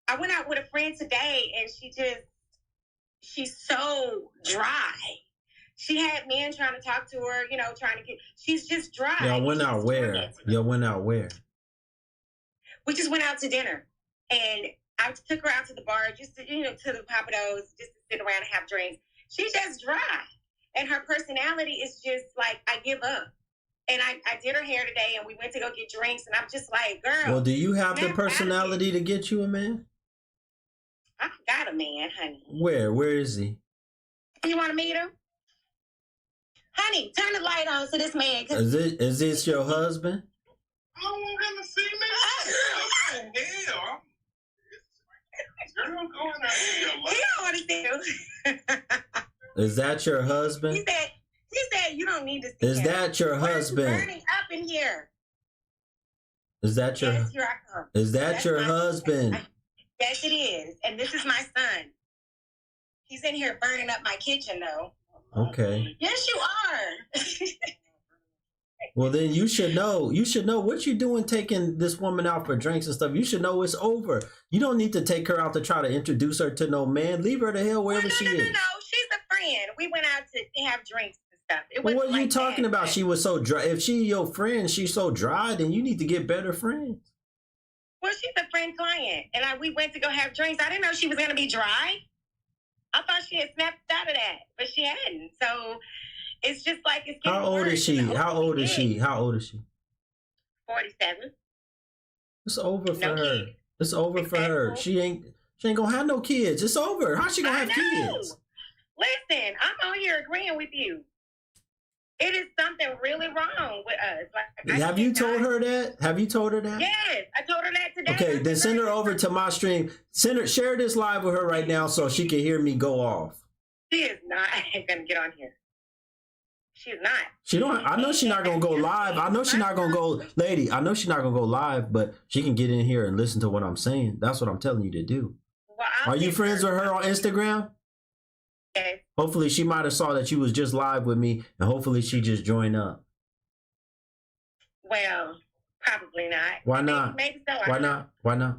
I went out with a friend today, and she's so dry. She had men trying to talk to her, she's just dry. Y'all went out where? We just went out to dinner. And I took her out to the bar, just to, to the Papados, just to sit around and have drinks. She's just dry. And her personality is just like, I give up. And I did her hair today, and we went to go get drinks, and I'm just like, girl. Well, do you have the personality to get you a man? I got a man, honey. Where is he? You want to meet him? Honey, turn the light on so this man can... Is this your husband? I don't want him to see me. Hell, girl, going out here. He don't want to see you. Is that your husband? He said you don't need to see Is him. that your husband? It's burning up in here. Is that your? Yes, here I come. Is that your husband? Yes, it is. And this is my son. He's in here burning up my kitchen, though. Okay. Yes, you are. Well, then you should know. You should know what you're doing, taking this woman out for drinks and stuff. You should know it's over. You don't need to take her out to try to introduce her to no man. Leave her the hell wherever she is. No. She's a friend. We went out to have drinks and stuff. Well, what are you talking about? She was so dry. If she your friend, she's so dry, then you need to get better friends. Well, she's a friend client. And we went to go have drinks. I didn't know she was going to be dry. I thought she had snapped out of that, but she hadn't. So it's just like it's getting How old worse. is she? How old is she? How old is she? 47. It's over for No her. kids. It's over for her. She ain't gonna have no kids. It's over. How's she gonna have kids? Listen, I'm on here agreeing with you. It is something really wrong with us. Like, Have you told her that? Have you told her that? Yes, I told her that today. Okay, then send her over to my stream. Share this live with her right now so she can hear me go off. She is not gonna get on here. She's not. She don't. I know she's not gonna go live. I know she's not gonna go, lady. I know she's not gonna go live, but she can get in here and listen to what I'm saying. That's what I'm telling you to do. Well, are you friends with her on Instagram? Yes. Hopefully, she might have saw that you was just live with me, and hopefully, she just joined up. Well, probably not. Why not? Maybe so. Why not? Why not?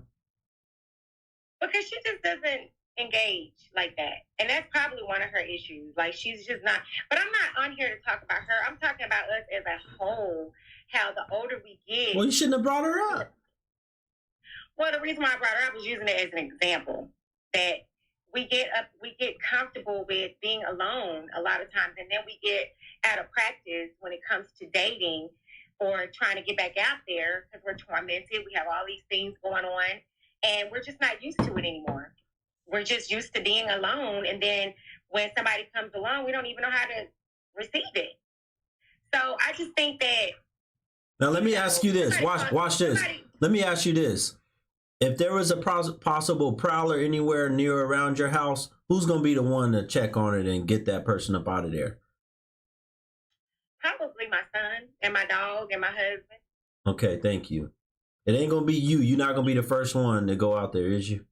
Because she just doesn't engage like that. And that's probably one of her issues. Like, she's just not. But I'm not on here to talk about her. I'm talking about us as a whole, how the older we get. Well, you shouldn't have brought her up. Well, the reason why I brought her up was using it as an example that we get comfortable with being alone a lot of times. And then we get out of practice when it comes to dating or trying to get back out there because we're tormented. We have all these things going on and we're just not used to it anymore. We're just used to being alone. And then when somebody comes along, we don't even know how to receive it. So I just think that. Now, let me ask you this. Watch this. Let me ask you this. If there was a possible prowler anywhere near around your house, who's going to be the one to check on it and get that person up out of there? Probably my son and my dog and my husband. Okay, thank you. It ain't going to be you. You're not going to be the first one to go out there, is you?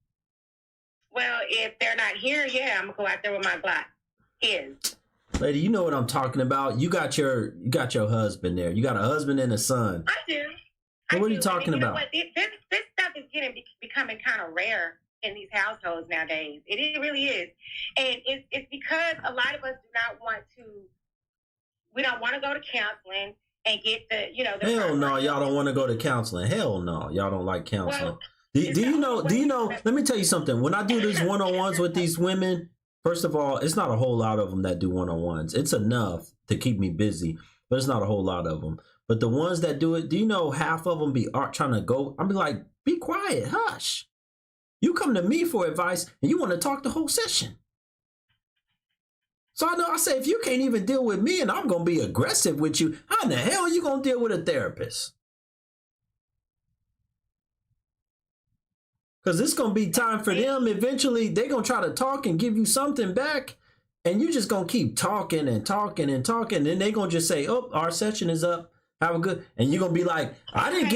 Well, if they're not here, yeah, I'm going to go out there with my Glock. Lady, you know what I'm talking about. You got your husband there. You got a husband and a son. I do. So what are you talking about? This stuff is becoming kind of rare in these households nowadays. It really is. And it's because a lot of us we don't want to go to counseling and get Hell no, y'all don't want to go to counseling. Hell no, y'all don't like counseling. Well, do you know, let me tell you something. When I do these one-on-ones with these women, first of all, it's not a whole lot of them that do one-on-ones. It's enough to keep me busy, but it's not a whole lot of them. But the ones that do it, do you know half of them be trying to go? I'll be like, be quiet, hush. You come to me for advice and you want to talk the whole session. So I say, if you can't even deal with me and I'm going to be aggressive with you, how in the hell are you going to deal with a therapist? Because it's going to be time for them. Eventually, they're going to try to talk and give you something back. And you just going to keep talking and talking and talking. Then they're going to just say, oh, our session is up. Have a good. And you're going to be like, I didn't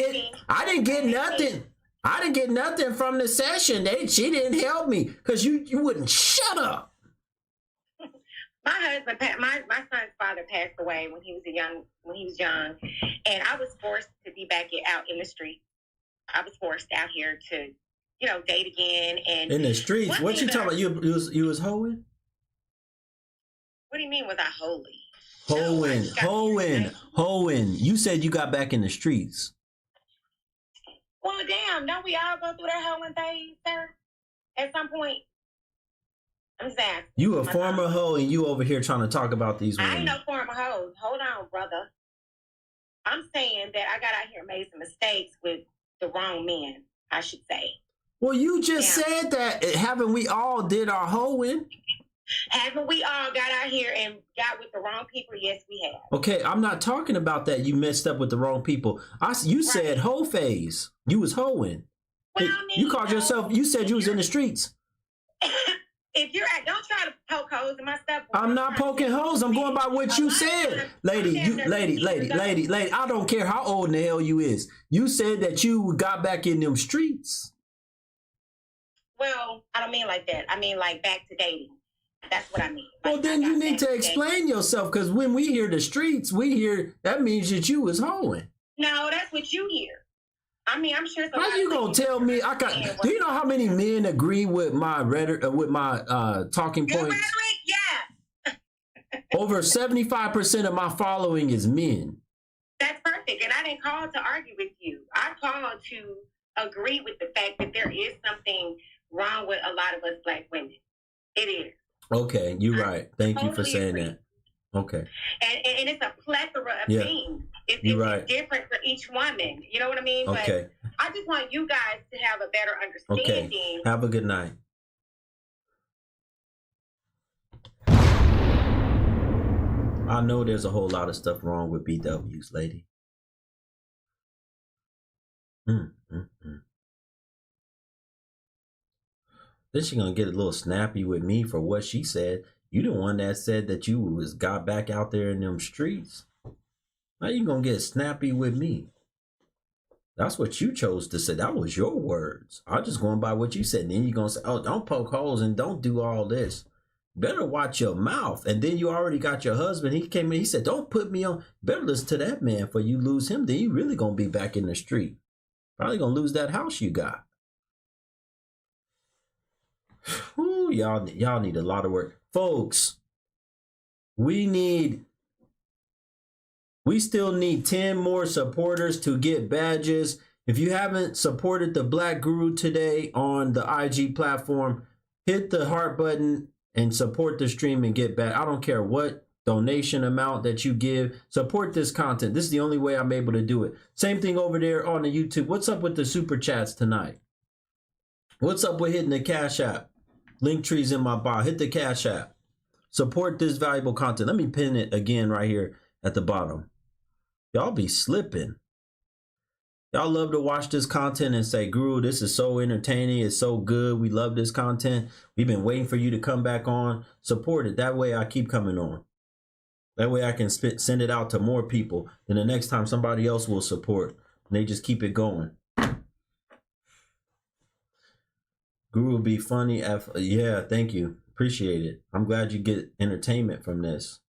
get nothing. I didn't get nothing from the session. She didn't help me because you wouldn't shut up. My husband, my son's father passed away when he was young, and I was forced to be back out in the street. I was forced out here to, date again. And in the streets, what you talking about? You was hoeing? What do you mean? Was I holy? Hoeing. You said you got back in the streets. Well, damn, don't we all go through that hoeing phase, sir? At some point. I'm saying. You a former hoe and you over here trying to talk about these women. I ain't no former hoe. Hold on, brother. I'm saying that I got out here and made some mistakes with the wrong men, I should say. Well, you just said that. Haven't we all did our hoeing? Haven't we all got out here and got with the wrong people? Yes, we have. Okay, I'm not talking about that. You messed up with the wrong people. You said hoe phase. You was hoeing. Well, you called yourself. You said you was in the streets. If you're don't try to poke holes in my stuff. I'm not poking holes. I'm going by what you said, lady. I don't care how old in the hell you is. You said that you got back in them streets. Well, I don't mean like that. I mean like back to dating. That's what I mean. Well, then you need to explain yourself, because when we hear the streets, we hear that means that you was hoeing. No, that's what you hear. I mean, I'm sure. How you gonna tell me? Do you know how many men agree with my with my talking points? Your rhetoric, yeah. Over 75% of my following is men. That's perfect, and I didn't call to argue with you. I called to agree with the fact that there is something wrong with a lot of us Black women. It is. Okay, you're right. Thank you for Totally saying agree. that. Okay. And it's a plethora of Yeah. things. You're It's right. different for each woman. You know what I mean? Okay. But I just want you guys to have a better understanding. Okay. Have a good night. I know there's a whole lot of stuff wrong with BWs, lady. Then she gonna get a little snappy with me for what she said. You the one that said that you was got back out there in them streets. Now you gonna get snappy with me. That's what you chose to say. That was your words. I'm just going by what you said. And then you're gonna say, oh, don't poke holes and don't do all this. Better watch your mouth. And then you already got your husband. He came in, he said, don't put me on. Better listen to that man for you lose him. Then you really gonna be back in the street. Probably gonna lose that house you got. Ooh, y'all need a lot of work. Folks, we still need 10 more supporters to get badges. If you haven't supported the Black Guru today on the IG platform, hit the heart button and support the stream and get back. I don't care what donation amount that you give. Support this content. This is the only way I'm able to do it. Same thing over there on the YouTube. What's up with the super chats tonight? What's up with hitting the Cash App? Link tree's in my bio. Hit the Cash App. Support this valuable content. Let me pin it again right here at the bottom. Y'all be slipping. Y'all love to watch this content and say, Guru, this is so entertaining. It's so good. We love this content. We've been waiting for you to come back on. Support it. That way I keep coming on. That way I can send it out to more people. Then the next time somebody else will support. And they just keep it going. Guru will be funny. Yeah, thank you. Appreciate it. I'm glad you get entertainment from this.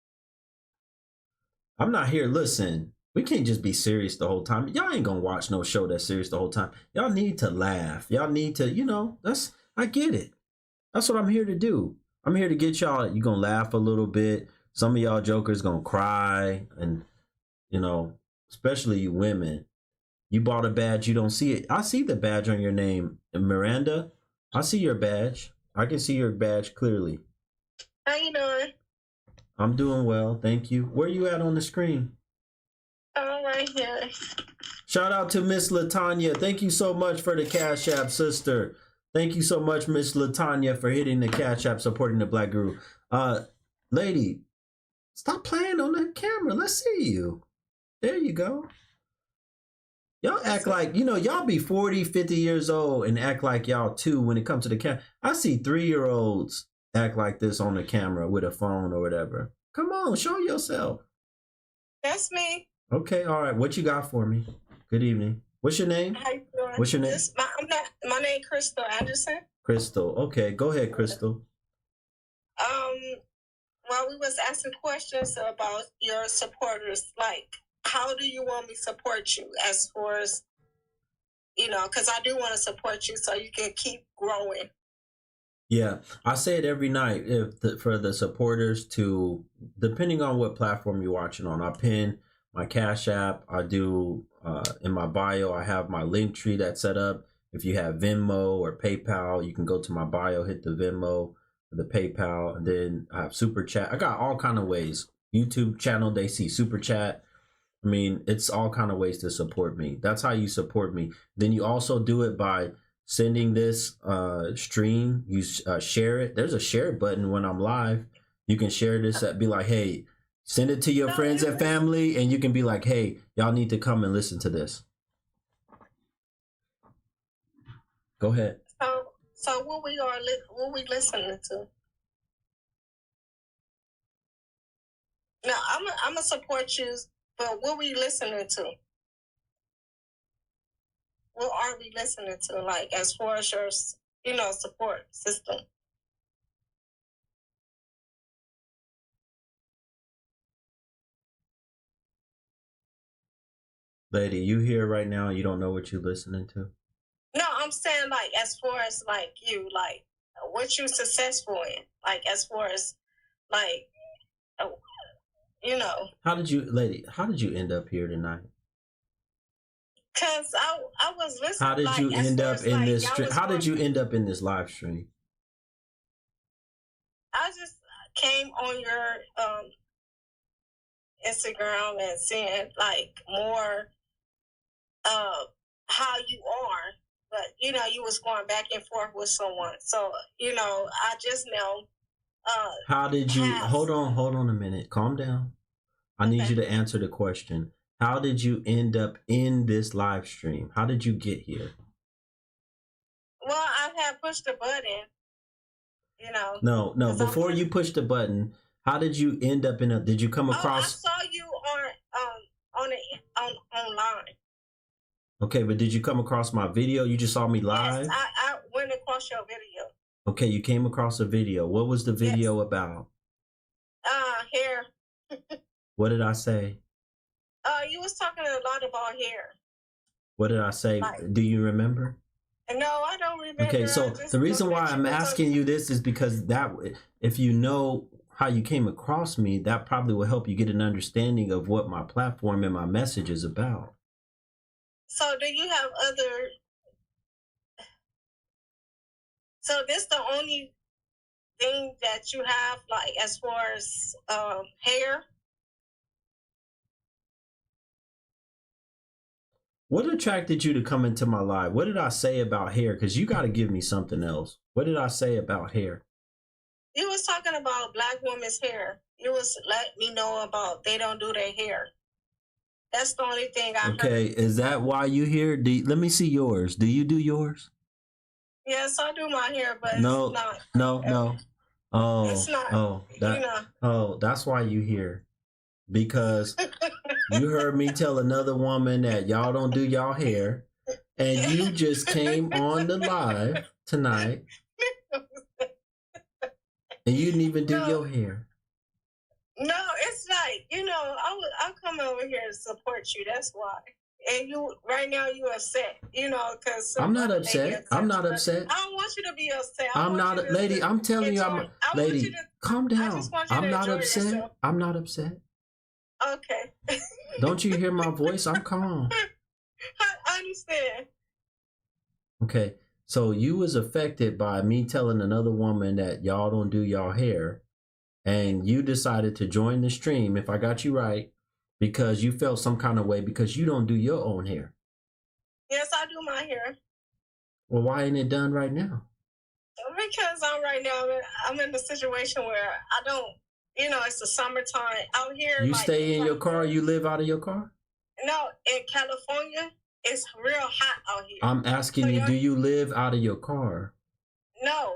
I'm not here. Listen. We can't just be serious the whole time. Y'all ain't gonna watch no show that's serious the whole time. Y'all need to laugh. Y'all need to, I get it. That's what I'm here to do. I'm here to get y'all, you gonna laugh a little bit. Some of y'all jokers gonna cry. And, especially you women. You bought a badge, you don't see it. I see the badge on your name. Miranda, I see your badge. I can see your badge clearly. How you doing? I'm doing well, thank you. Where you at on the screen? Oh, right here. Shout out to Miss Latanya. Thank you so much for the Cash App, sister. Thank you so much, Miss Latanya, for hitting the Cash App, supporting the Black Guru. Lady, stop playing on the camera. Let's see you. There you go. Y'all act like, y'all be 40, 50 years old and act like y'all too when it comes to the camera. I see 3-year-olds act like this on the camera with a phone or whatever. Come on, show yourself. That's me. Okay, all right. What you got for me? Good evening. What's your name? How you doing? What's your name? My name Crystal Anderson. Crystal. Okay, go ahead, Crystal. Well, we was asking questions about your supporters. Like, how do you want me to support you as far as, because I do want to support you so you can keep growing. Yeah, I say it every night for the supporters to, depending on what platform you're watching on, I pin my Cash App. I do in my bio, I have my link tree that's set up. If you have Venmo or PayPal, you can go to my bio, hit the Venmo, the PayPal, and then I have Super Chat. I got all kind of ways. YouTube channel, they see Super Chat. I mean, it's all kind of ways to support me. That's how you support me. Then you also do it by sending this stream. You share it. There's a share button when I'm live. You can share this. Be like, hey, send it to your friends and family, and you can be like, hey, y'all need to come and listen to this. Go ahead. So what we listening to? No, I'm gonna support you, but what we listening to? What are we listening to? Like, as far as your, support system. Lady, you here right now, you don't know what you're listening to? No, I'm saying, like, as far as, like, you, like, what you successful in. Like, as far as, like, How did you end up here tonight? Because I was listening. How did you end up in this stream? How did you end up in this live stream? I was just came on your Instagram and seeing like more how you are, but you know, you was going back and forth with someone. So, you know, I just know how did you hold on a minute, calm down. I need you to answer the question. How did you end up in this live stream? How did you get here? Well, I had pushed the button, you know. No, before you pushed the button, how did you end up in a, did you come across? I saw you online. Okay, but did you come across my video? You just saw me live? Yes, I went across your video. Okay, you came across a video. What was the video about? Hair. What did I say? You was talking a lot about hair. What did I say? Like, do you remember? No, I don't remember. Okay, so the reason why I'm asking you this is because that, if you know how you came across me, that probably will help you get an understanding of what my platform and my message is about. So do you have other... So this the only thing that you have, like, as far as hair? What attracted you to come into my live? What did I say about hair? Because you got to give me something else. What did I say about hair? You was talking about Black women's hair. You was letting me know about they don't do their hair. That's the only thing I heard. Okay, is that why you here? Let me see yours. Do you do yours? Yes, I do my hair, but no, it's not. No. Oh, it's not. That's why you here. Because you heard me tell another woman that y'all don't do y'all hair, and you just came on the live tonight, and you didn't even do your hair. No, it's like, you know, I'll come over here to support you. That's why. And you, right now, you upset, you know, because I'm not upset. I'm not upset. I don't want you to be upset. I'm not, lady. I'm telling you, lady. Calm down. I'm not upset. Yourself. I'm not upset. Okay. Don't you hear my voice? I'm calm. I understand. Okay, so you was affected by me telling another woman that y'all don't do y'all hair, and you decided to join the stream, if I got you right, because you felt some kind of way because you don't do your own hair. Yes, I do my hair. Well, why ain't it done right now? Because I'm in a situation where I don't, you know, it's the summertime out here. You stay in your car? You live out of your car? No, in California, it's real hot out here. I'm asking you, do you live out of your car? No.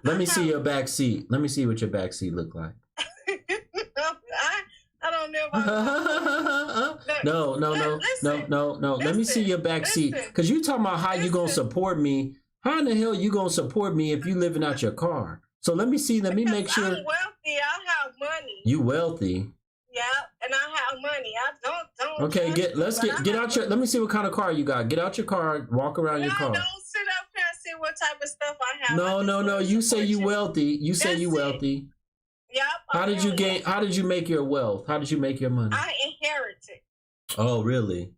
Let me see your back seat. Let me see what your back seat look like. I don't know. No. Listen, Let me see your back seat. Because you talking about how you going to support me. How in the hell you going to support me if you living out your car? So let me see. Let me make sure. I'm wealthy. I have money. You wealthy. Yeah, and I have money. I don't. Okay, get out your. Let me see what kind of car you got. Get out your car. Walk around your car. Don't sit up here and see what type of stuff I have. No. You say you wealthy. You say you wealthy. Yep. How did you gain? How did you make your wealth? How did you make your money? I inherited. Oh, really?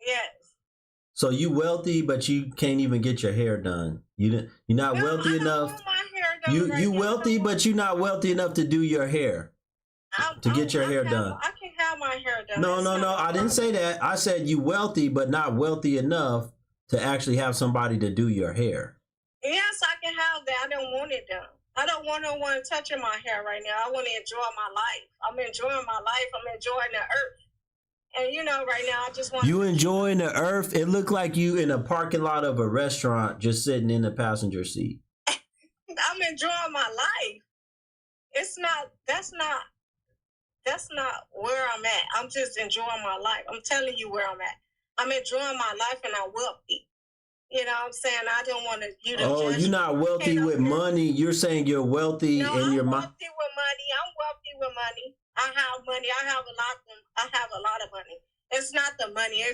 Yes. So you wealthy, but you can't even get your hair done. You're not wealthy enough. You wealthy, but you're not wealthy enough to do your hair. To get your hair done. I can have my hair done. No. I didn't say that. I said you wealthy, but not wealthy enough to actually have somebody to do your hair. Yes, I can have that. I don't want it done. I don't want no one touching my hair right now. I want to enjoy my life. I'm enjoying my life. I'm enjoying the earth. And you know, right now, I just want. You enjoying the earth? It looked like you in a parking lot of a restaurant, just sitting in the passenger seat. I'm enjoying my life. That's not where I'm at. I'm just enjoying my life. I'm telling you where I'm at. I'm enjoying my life and I'm wealthy. You know what I'm saying? I don't want you to judge. You're not wealthy with money. You're saying you're wealthy in your mind. I'm wealthy with money. I'm wealthy with money. I have money. I have a lot of money. It's not the money. I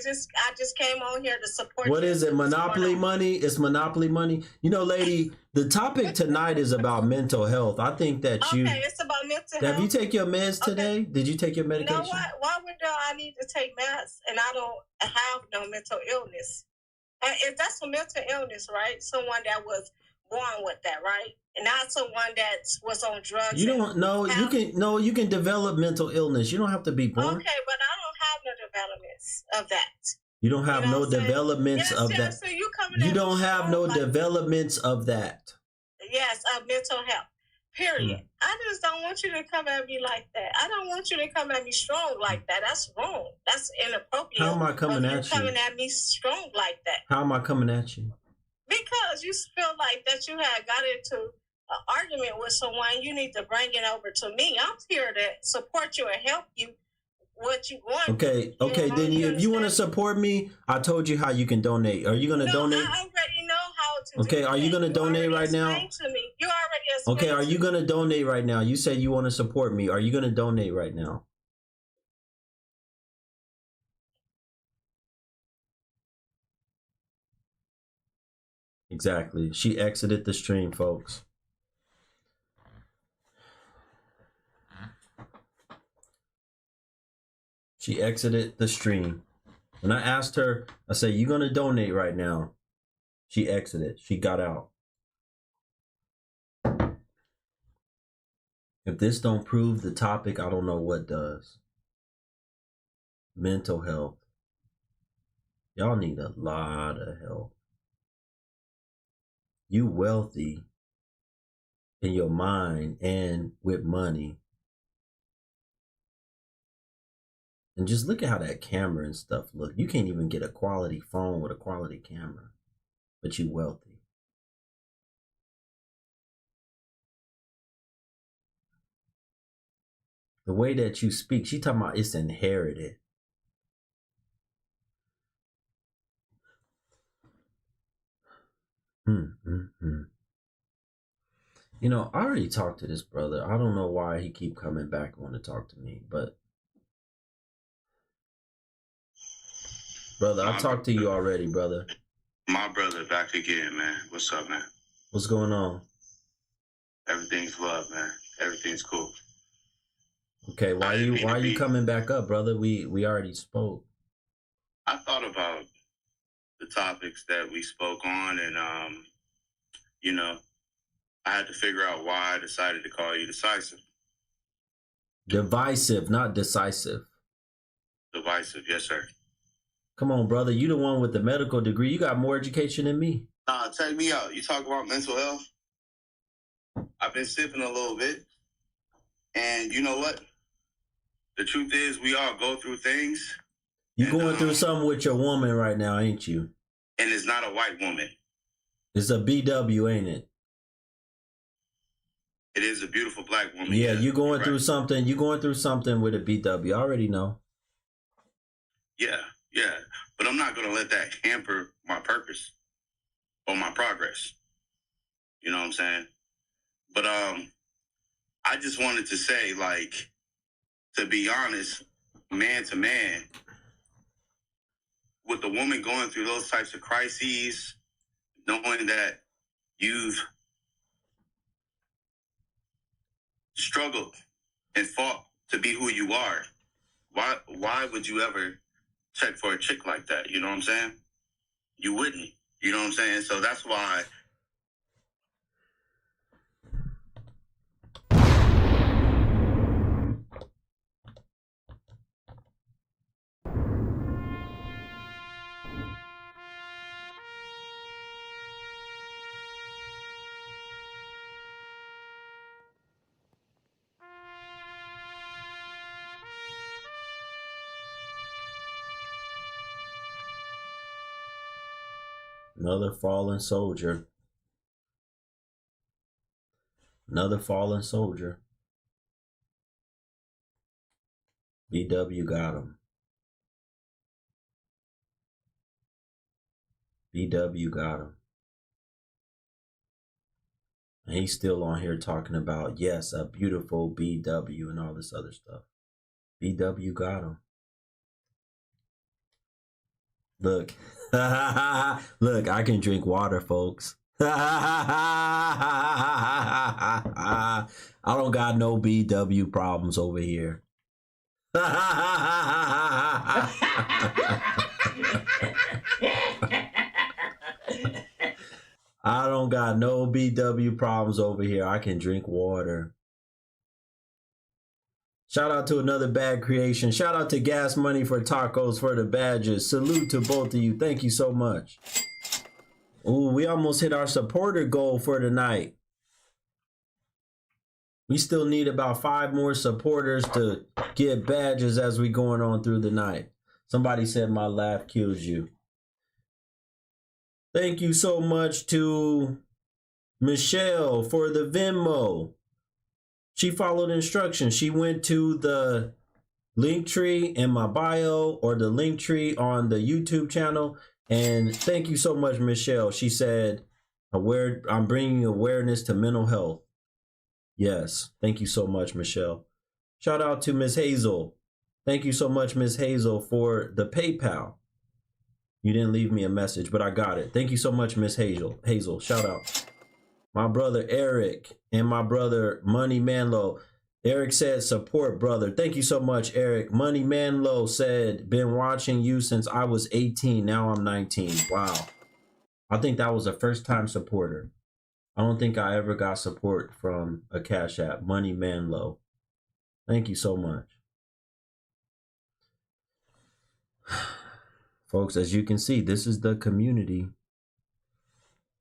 just came on here to support. What is it? Monopoly money? It's monopoly money. You know, lady, the topic tonight is about mental health. I think that it's about mental health. Have you taken your meds today? Did you take your medication? You know what? Why would I need to take meds and I don't have no mental illness? If that's a mental illness, right? Someone that was born with that, right? And not someone that was on drugs. You don't know. You can develop mental illness. You don't have to be born. Okay, but I don't have no developments of that. You don't have no developments of that. So you don't have no developments of that. Yes, of mental health. Period. I just don't want you to come at me like that. I don't want you to come at me strong like that. That's wrong. That's inappropriate. How am I coming at you? Coming at me strong like that. How am I coming at you? Because you feel like that you had got into an argument with someone. You need to bring it over to me. I'm here to support you and help you. What you want? Okay. Then if you want to support me, I told you how you can donate. Are you going to donate? I already know how to. Okay. Are you going to donate right now? To me. You already explained. Okay. Are you going to donate right now? You said you want to support me. Are you going to donate right now? Exactly. She exited the stream, folks. She exited the stream. When I asked her, I said, you going to donate right now? She exited. She got out. If this don't prove the topic, I don't know what does. Mental health. Y'all need a lot of help. You wealthy in your mind and with money. And just look at how that camera and stuff look. You can't even get a quality phone with a quality camera, but you wealthy. The way that you speak, she talking about it's inherited. You know, I already talked to this brother. I don't know why he keep coming back and want to talk to me, but brother, I talked to you already, brother. My brother back again, man. What's up, man? What's going on? Everything's love, man. Everything's cool. Okay, why you coming back up, brother? We already spoke. I thought about the topics that we spoke on, and you know, I had to figure out why I decided to call you decisive. Divisive, not decisive. Divisive, yes, sir. Come on, brother. You the one with the medical degree. You got more education than me. Check me out. You talk about mental health. I've been sipping a little bit. And you know what? The truth is we all go through things. You going through something with your woman right now, ain't you? And it's not a white woman. It's a BW, ain't it? It is a beautiful black woman. Yeah, you going through something. You going through something with a BW. I already know. Yeah. But I'm not going to let that hamper my purpose or my progress. You know what I'm saying? But I just wanted to say, like, to be honest, man to man, with the woman going through those types of crises, knowing that you've struggled and fought to be who you are, why would you ever check for a chick like that? You know what I'm saying? You wouldn't. You know what I'm saying? So that's why. Another fallen soldier. Another fallen soldier. BW got him. BW got him. And he's still on here talking about, yes, a beautiful BW and all this other stuff. BW got him. Look. Look, I can drink water, folks. I don't got no BW problems over here. I don't got no BW problems over here. I can drink water. Shout out to another bad creation. Shout out to Gas Money for Tacos for the badges. Salute to both of you. Thank you so much. Ooh, we almost hit our supporter goal for tonight. We still need about 5 more supporters to get badges as we going on through the night. Somebody said my laugh kills you. Thank you so much to Michelle for the Venmo. She followed instructions. She went to the link tree in my bio or the link tree on the YouTube channel. And thank you so much, Michelle. She said, I'm bringing awareness to mental health. Yes. Thank you so much, Michelle. Shout out to Miss Hazel. Thank you so much, Miss Hazel, for the PayPal. You didn't leave me a message, but I got it. Thank you so much, Miss Hazel. Shout out. My brother Eric and my brother Money Manlow. Eric said, support, brother. Thank you so much, Eric. Money Manlow said, been watching you since I was 18. Now I'm 19. Wow. I think that was a first-time supporter. I don't think I ever got support from a Cash App. Money Manlow. Thank you so much. Folks, as you can see, this is the community.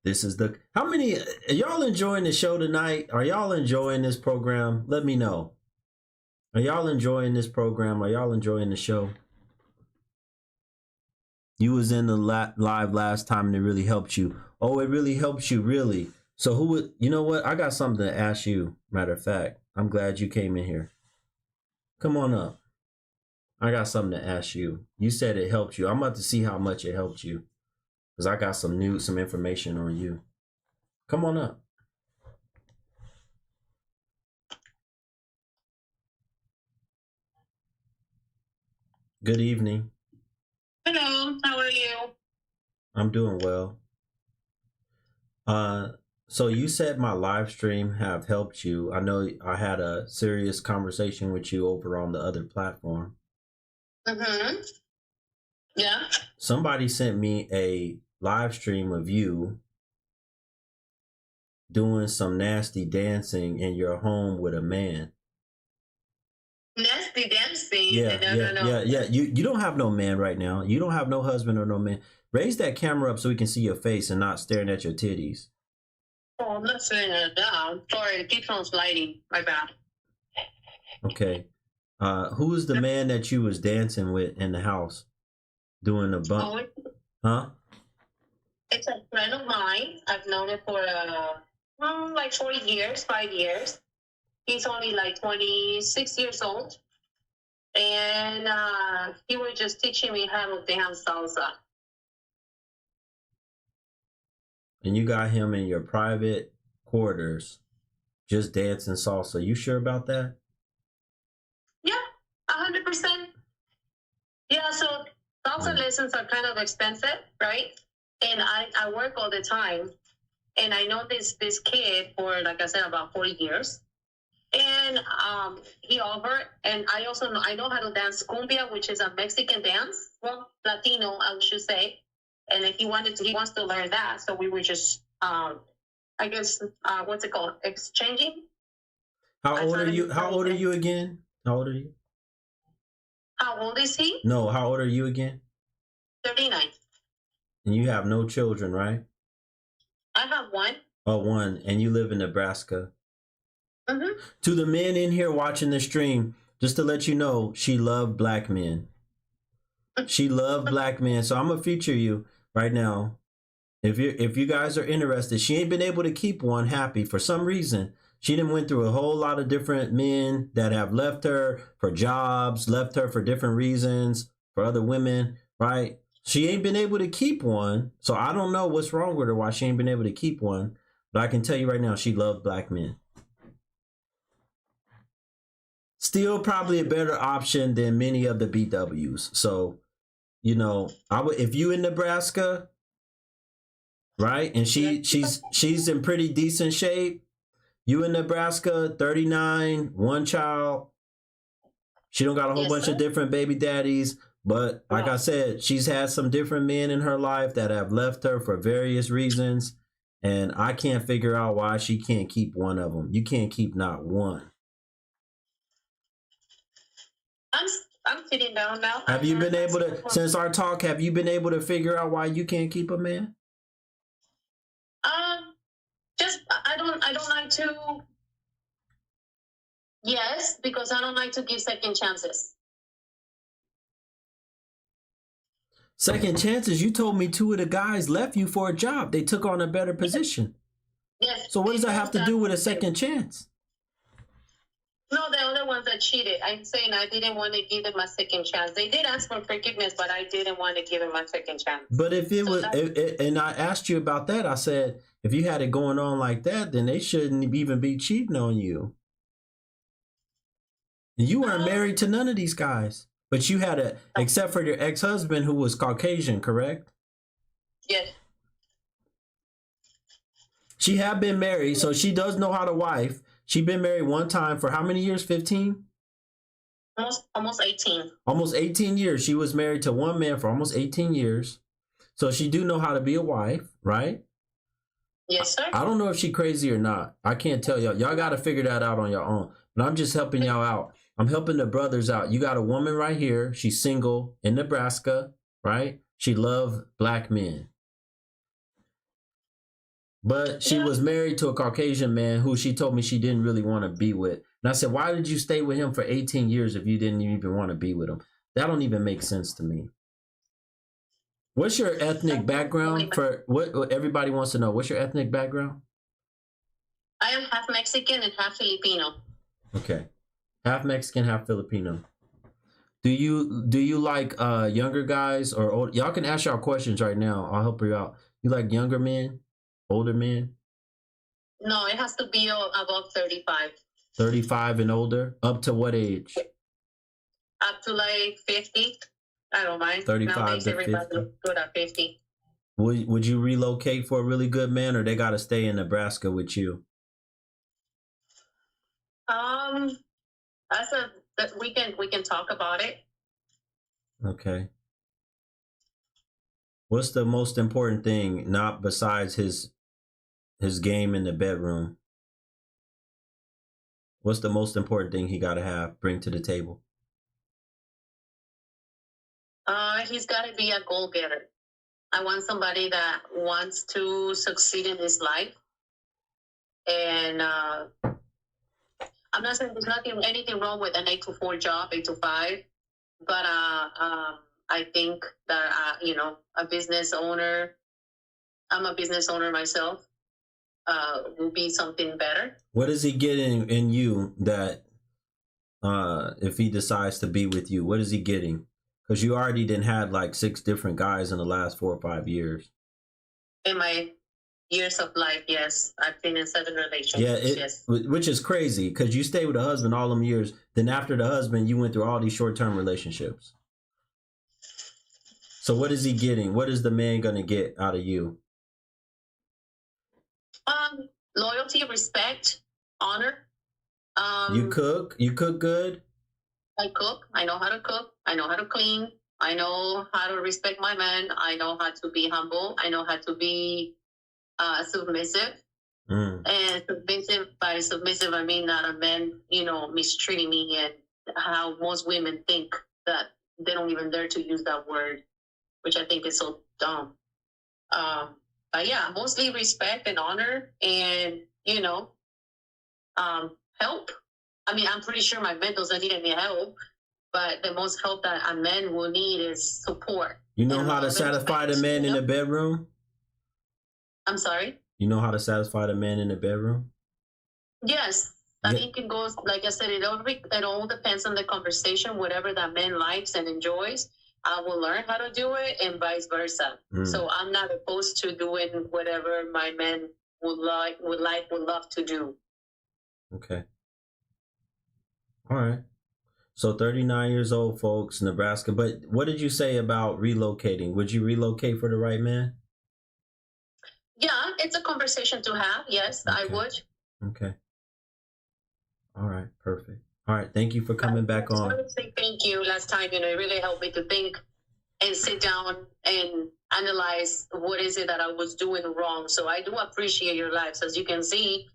This is the, how many, are y'all enjoying the show tonight? Are y'all enjoying this program? Let me know. Are y'all enjoying this program? Are y'all enjoying the show? You was in the live last time and it really helped you. Oh, it really helps you, really. So who would, you know what? I got something to ask you. Matter of fact, I'm glad you came in here. Come on up. I got something to ask you. You said it helped you. I'm about to see how much it helped you. Because I got some information on you. Come on up. Good evening. Hello, how are you? I'm doing well. So you said my live stream have helped you. I know I had a serious conversation with you over on the other platform. Mm-hmm. Yeah. Somebody sent me a live stream of you doing some nasty dancing in your home with a man. Nasty dancing? Yeah, No. yeah. You don't have no man right now. You don't have no husband or no man. Raise that camera up so we can see your face and not staring at your titties. Oh, I'm not saying that down. Sorry, it keeps on sliding. My bad. Okay. Who is the man that you was dancing with in the house doing the bump? Huh? It's a friend of mine. I've known him for like 4 years, 5 years. He's only like 26 years old. And he was just teaching me how to dance salsa. And you got him in your private quarters just dancing salsa. You sure about that? Yeah, 100%. Yeah, so salsa lessons are kind of expensive, right? And I work all the time. And I know this kid for, like I said, about 40 years. And he offered, and I also know how to dance cumbia, which is a Mexican dance. Well, Latino, I should say. And he wants to learn that. So we were just, I guess, what's it called? Exchanging. How old are you? How old are you again? How old are you? How old is he? No, how old are you again? 39. And you have no children, right? I have one. Oh, one. And you live in Nebraska. Mm-hmm. To the men in here watching the stream, just to let you know, she loved black men. She loved black men. So I'm gonna feature you right now. If you guys are interested, she ain't been able to keep one happy for some reason. She done went through a whole lot of different men that have left her for jobs, left her for different reasons, for other women, right? She ain't been able to keep one. So I don't know what's wrong with her, why she ain't been able to keep one. But I can tell you right now, she loved black men. Still probably a better option than many of the BWs. So, you know, I would, if you in Nebraska, right? And she's in pretty decent shape. You in Nebraska, 39, one child. She don't got a whole bunch of different baby daddies. But like I said, she's had some different men in her life that have left her for various reasons. And I can't figure out why she can't keep one of them. You can't keep not one. I'm sitting down now. Have you been able to, since our talk, have you been able to figure out why you can't keep a man? Just I don't like to. Yes, because I don't like to give second chances. Second chances? You told me 2 of the guys left you for a job. They took on a better position. Yes. So what does that have to do with a second chance? No, the other ones that cheated. I'm saying I didn't want to give them a second chance. They did ask for forgiveness, but I didn't want to give them a second chance. But if it was, and I asked you about that, I said, if you had it going on like that, then they shouldn't even be cheating on you. You weren't married to none of these guys, but you had except for your ex-husband who was Caucasian, correct? Yes. She had been married, so she does know how to wife. She been married one time for how many years? 15? Almost 18. Almost 18 years. She was married to one man for almost 18 years. So she do know how to be a wife, right? Yes, sir. I don't know if she crazy or not. I can't tell y'all. Y'all got to figure that out on your own. But I'm just helping y'all out. I'm helping the brothers out. You got a woman right here. She's single in Nebraska, right? She loved black men. But she was married to a Caucasian man who she told me she didn't really want to be with. And I said, why did you stay with him for 18 years if you didn't even want to be with him? That don't even make sense to me. What's your ethnic background? For what everybody wants to know. What's your ethnic background? I am half Mexican and half Filipino. Okay. Half Mexican, half Filipino. Do you like younger guys or old? Y'all can ask y'all questions right now. I'll help you out. You like younger men? Older men? No, it has to be above 35. 35 and older? Up to what age? Up to like 50. I don't mind. 35 Nowadays, to everybody 50. looks good at 50. Would you relocate for a really good man, or they got to stay in Nebraska with you? We can talk about it. Okay. What's the most important thing, not besides his game in the bedroom? What's the most important thing he got to bring to the table? He's got to be a goal-getter. I want somebody that wants to succeed in his life. And I'm not saying there's anything wrong with an 8-to-4 job, 8 to 5. But I think that, a business owner, I'm a business owner myself, will be something better. What is he getting in you that if he decides to be with you, what is he getting? Because you already didn't had like 6 different guys in the last 4 or 5 years. In my years of life, yes. I've been in 7 relationships, yes. Which is crazy because you stayed with a husband all them years. Then after the husband, you went through all these short-term relationships. So what is he getting? What is the man going to get out of you? Loyalty, respect, honor. You cook? You cook good? I cook. I know how to cook. I know how to clean. I know how to respect my man. I know how to be humble. I know how to be submissive. And by submissive, I mean not a man, mistreating me, and how most women think that they don't even dare to use that word, which I think is so dumb. But yeah, mostly respect and honor and, help. I mean, I'm pretty sure my man doesn't need any help, but the most help that a man will need is support. You know how to satisfy the man in the bedroom? I'm sorry? You know how to satisfy the man in the bedroom? Yes. I mean, it can go, like I said, it all depends on the conversation. Whatever that man likes and enjoys, I will learn how to do it, and vice versa. So I'm not opposed to doing whatever my man would love to do. Okay. All right. So 39 years old, folks, Nebraska. But what did you say about relocating? Would you relocate for the right man? Yeah, it's a conversation to have. Yes, okay. I would. Okay. All right. Perfect. All right. Thank you for coming back on. I want to say thank you last time. It really helped me to think and sit down and analyze what is it that I was doing wrong. So I do appreciate your lives. As you can see,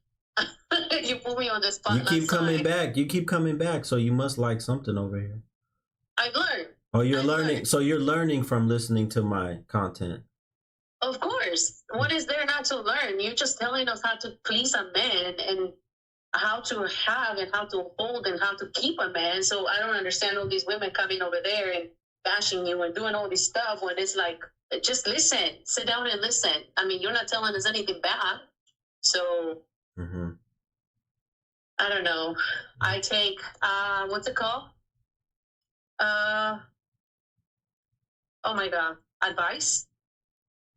you put me on the spot. You keep coming back. You keep coming back. So you must like something over here. I've learned. Oh, you're learning. So you're learning from listening to my content. Of course. What is there not to learn? You're just telling us how to please a man and how to have and how to hold and how to keep a man. So I don't understand all these women coming over there and bashing you and doing all this stuff when it's like, just listen, sit down and listen. I mean, you're not telling us anything bad. So I don't know. I take, what's it called? Oh my God. Advice?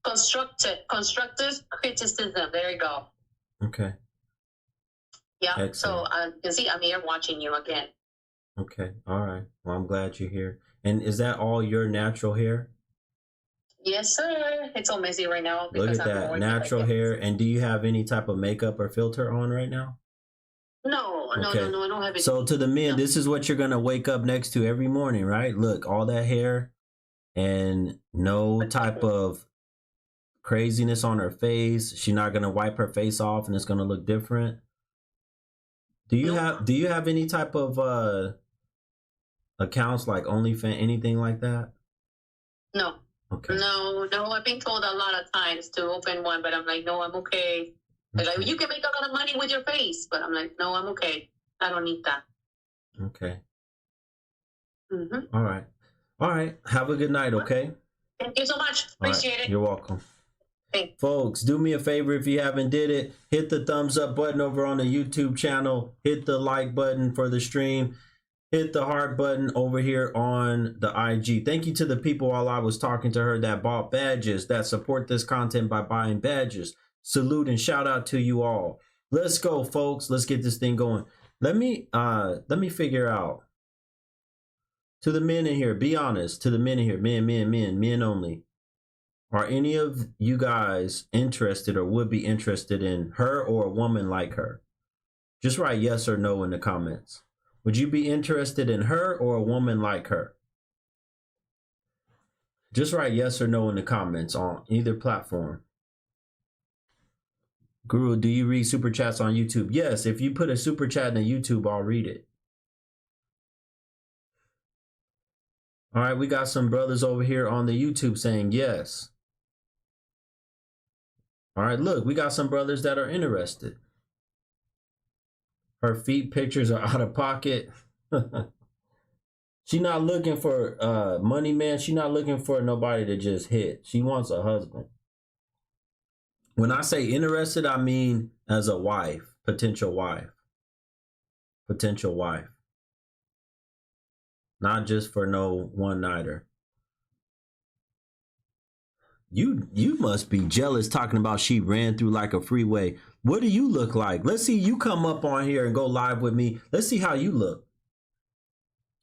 Constructive criticism. There you go. Okay. Yeah. Excellent. So you see, I'm here watching you again. Okay. All right. Well, I'm glad you're here. And is that all your natural hair? Yes, sir. It's all messy right now. Look at that natural hair. And do you have any type of makeup or filter on right now? No, I don't have it. So to the men, this is what you're going to wake up next to every morning, right? Look, all that hair and no type of craziness on her face. She's not going to wipe her face off and it's going to look different. Do you have any type of accounts like OnlyFans, anything like that? No. Okay. No. I've been told a lot of times to open one, but I'm like, no, I'm okay. They're like, you can make a lot of money with your face, but I'm like, no, I'm okay. I don't need that. Okay. All right. Have a good night. Okay. Thank you so much. Appreciate it. You're welcome. Thanks. Folks, do me a favor if you haven't did it. Hit the thumbs up button over on the YouTube channel. Hit the like button for the stream. Hit the heart button over here on the IG. Thank you to the people while I was talking to her that bought badges, that support this content by buying badges. Salute and shout out to you all. Let's go, folks. Let's get this thing going. Let me figure out. To the men in here, be honest. To the men in here, men only. Are any of you guys interested or would be interested in her or a woman like her? Just write yes or no in the comments. Would you be interested in her or a woman like her? Just write yes or no in the comments on either platform. Guru, do you read super chats on YouTube? Yes, if you put a super chat in YouTube, I'll read it. All right, we got some brothers over here on the YouTube saying yes. All right, look, we got some brothers that are interested. Her feet pictures are out of pocket. She not looking for money, man. She not looking for nobody to just hit. She wants a husband. When I say interested, I mean as a wife, potential wife. Potential wife. Not just for no one-nighter. You must be jealous talking about she ran through like a freeway. What do you look like? Let's see you come up on here and go live with me. Let's see how you look.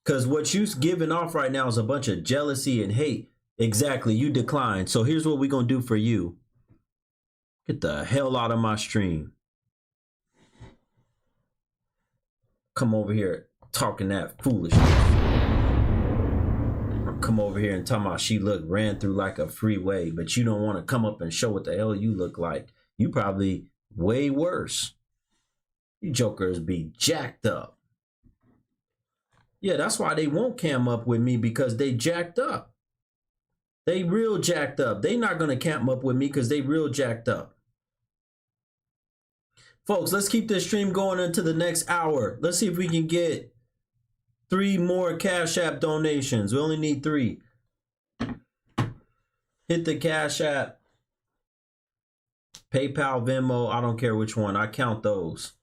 Because what you're giving off right now is a bunch of jealousy and hate. Exactly, you declined. So here's what we're going to do for you. Get the hell out of my stream. Come over here talking that foolishness. Come over here and talking about she ran through like a freeway, but you don't want to come up and show what the hell you look like. You probably way worse. You jokers be jacked up. Yeah, that's why they won't cam up with me, because they jacked up. They real jacked up. They not going to cam up with me because they real jacked up. Folks, let's keep this stream going into the next hour. Let's see if we can get 3 more Cash App donations. We only need 3. Hit the Cash App, PayPal, Venmo. I don't care which one. I count those.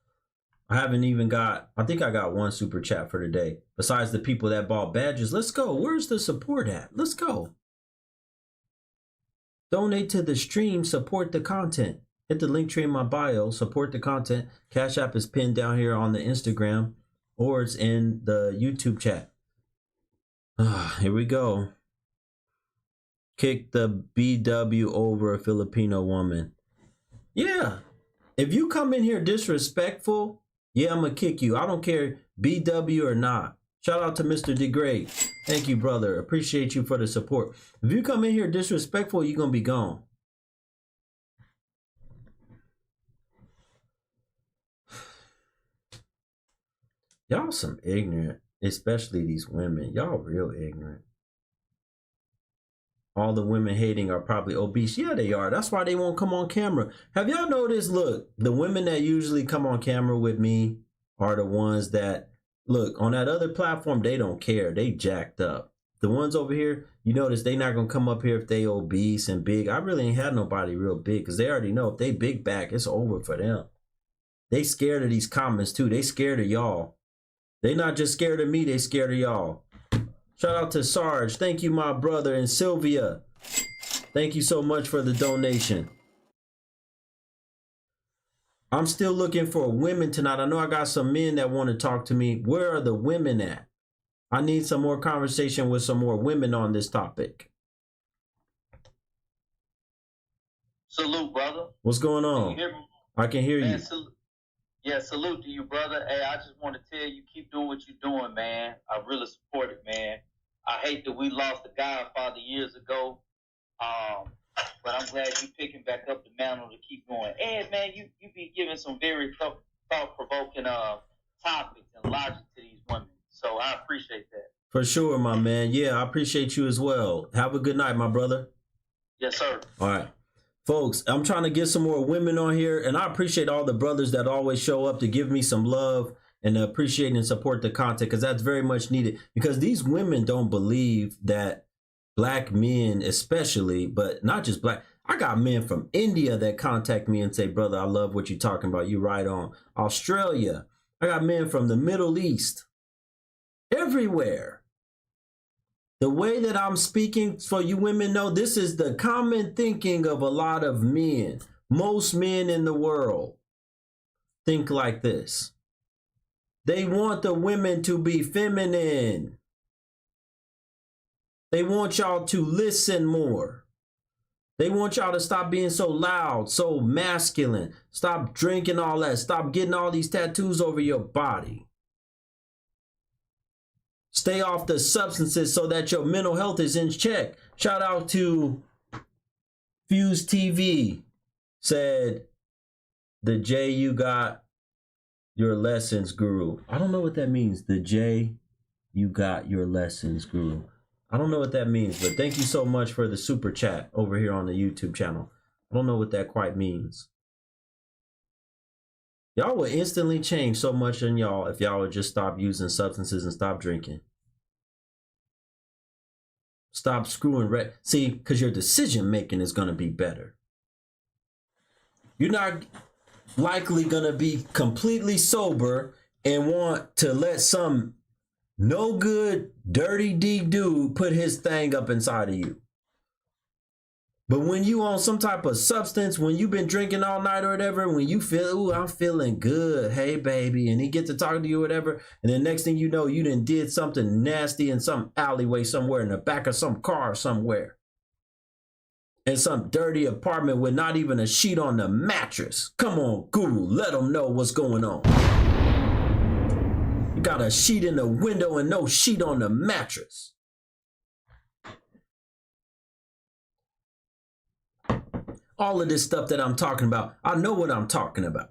I haven't even got, I think I got 1 super chat for today. Besides the people that bought badges. Let's go. Where's the support at? Let's go. Donate to the stream. Support the content. Hit the link tree in my bio. Support the content. Cash App is pinned down here on the Instagram. Or it's in the YouTube chat. Here we go. Kick the BW over a Filipino woman. Yeah. If you come in here disrespectful, yeah, I'm going to kick you. I don't care BW or not. Shout out to Mr. Degrade. Thank you, brother. Appreciate you for the support. If you come in here disrespectful, you're going to be gone. Y'all some ignorant, especially these women. Y'all real ignorant. All the women hating are probably obese. Yeah, they are. That's why they won't come on camera. Have y'all noticed, look, the women that usually come on camera with me are the ones that, look, on that other platform, they don't care. They jacked up. The ones over here, you notice they not going to come up here if they obese and big. I really ain't had nobody real big because they already know if they big back, it's over for them. They scared of these comments too. They scared of y'all. They not just scared of me, they scared of y'all. Shout out to Sarge. Thank you, my brother. And Sylvia. Thank you so much for the donation. I'm still looking for women tonight. I know I got some men that want to talk to me. Where are the women at? I need some more conversation with some more women on this topic. Salute, brother. What's going on? Can you hear me? I can hear Man, you. Yeah, salute to you, brother. Hey, I just want to tell you, keep doing what you're doing, man. I really support it, man. I hate that we lost the Godfather years ago, but I'm glad you're picking back up the mantle to keep going. Ed, man, you be giving some very thought-provoking topics and logic to these women, so I appreciate that. For sure, my man. Yeah, I appreciate you as well. Have a good night, my brother. Yes, sir. All right. Folks, I'm trying to get some more women on here, and I appreciate all the brothers that always show up to give me some love and appreciate and support the content, because that's very much needed. Because these women don't believe that black men especially, but not just black. I got men from India that contact me and say, brother, I love what you're talking about. You right on. Australia. I got men from the Middle East. Everywhere. The way that I'm speaking, for you women know, this is the common thinking of a lot of men. Most men in the world think like this. They want the women to be feminine. They want y'all to listen more. They want y'all to stop being so loud, so masculine. Stop drinking all that. Stop getting all these tattoos over your body. Stay off the substances so that your mental health is in check. Shout out to Fuse TV. Said, the J you got your lessons, guru. I don't know what that means. The J you got your lessons, guru. I don't know what that means, but thank you so much for the super chat over here on the YouTube channel. I don't know what that quite means. Y'all would instantly change so much in y'all if y'all would just stop using substances and stop drinking. Stop screwing red. See, because your decision making is going to be better. You're not likely going to be completely sober and want to let some no good, dirty D dude put his thing up inside of you. But when you on some type of substance, when you've been drinking all night or whatever, when you feel, ooh, I'm feeling good, hey baby, and he gets to talk to you or whatever, and then next thing you know, you done did something nasty in some alleyway somewhere, in the back of some car somewhere, in some dirty apartment with not even a sheet on the mattress. Come on, guru, let them know what's going on. You got a sheet in the window and no sheet on the mattress. All of this stuff that I'm talking about, I know what I'm talking about.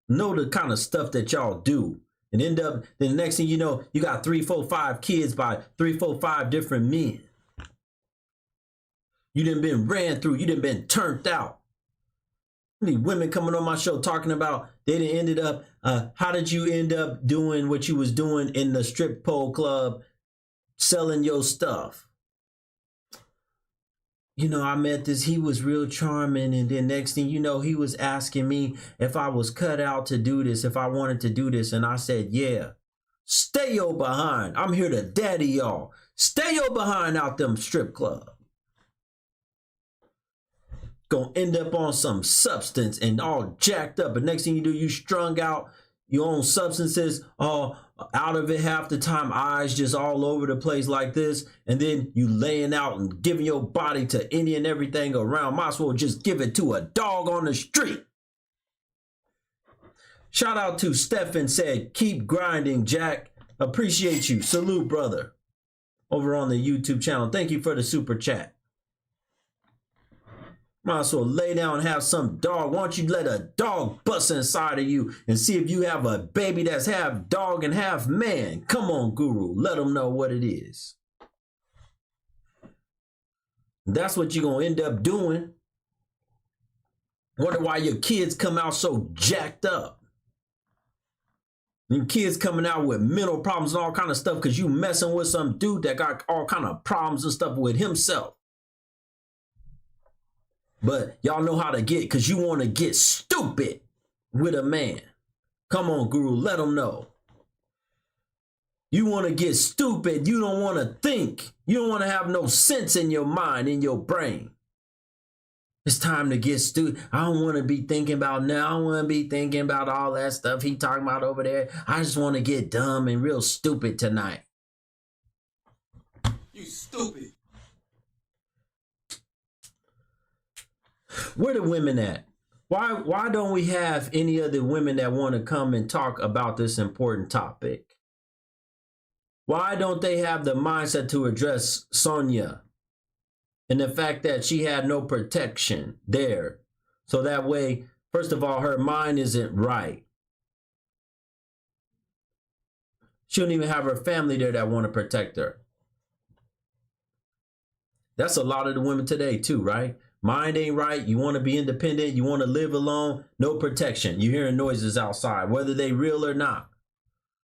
Know the kind of stuff that y'all do. And end up, then the next thing you know, you got 3, 4, 5 kids by 3, 4, 5 different men. You done been ran through, you done been turned out. These women coming on my show talking about they done ended up, how did you end up doing what you was doing in the strip pole club, selling your stuff? You know, I met this, he was real charming, and then next thing you know, he was asking me if I was cut out to do this, if I wanted to do this, and I said, yeah. Stay your behind. I'm here to daddy y'all. Stay your behind out them strip club. Gonna end up on some substance and all jacked up, and next thing you do, you strung out, you own substances, all out of it half the time, eyes just all over the place like this, and then you laying out and giving your body to any and everything around. Might as well just give it to a dog on the street. Shout out to Stefan, said, keep grinding, Jack. Appreciate you. Salute, brother. Over on the YouTube channel. Thank you for the super chat. Might as well lay down and have some dog. Why don't you let a dog bust inside of you and see if you have a baby that's half dog and half man? Come on, Guru. Let them know what it is. That's what you're going to end up doing. Wonder why your kids come out so jacked up. Your kids coming out with mental problems and all kind of stuff because you messing with some dude that got all kind of problems and stuff with himself. But y'all know how to get, because you want to get stupid with a man. Come on, Guru, let them know. You want to get stupid. You don't want to think. You don't want to have no sense in your mind, in your brain. It's time to get stupid. I don't want to be thinking about now. I don't want to be thinking about all that stuff he talking about over there. I just want to get dumb and real stupid tonight. You stupid. Where the women at? Why don't we have any of the women that want to come and talk about this important topic? Why don't they have the mindset to address Sonya and the fact that she had no protection there? So that way, first of all, her mind isn't right. She don't even have her family there that want to protect her. That's a lot of the women today too, right? Mind ain't right. You want to be independent. You want to live alone. No protection. You hearing noises outside, whether they real or not.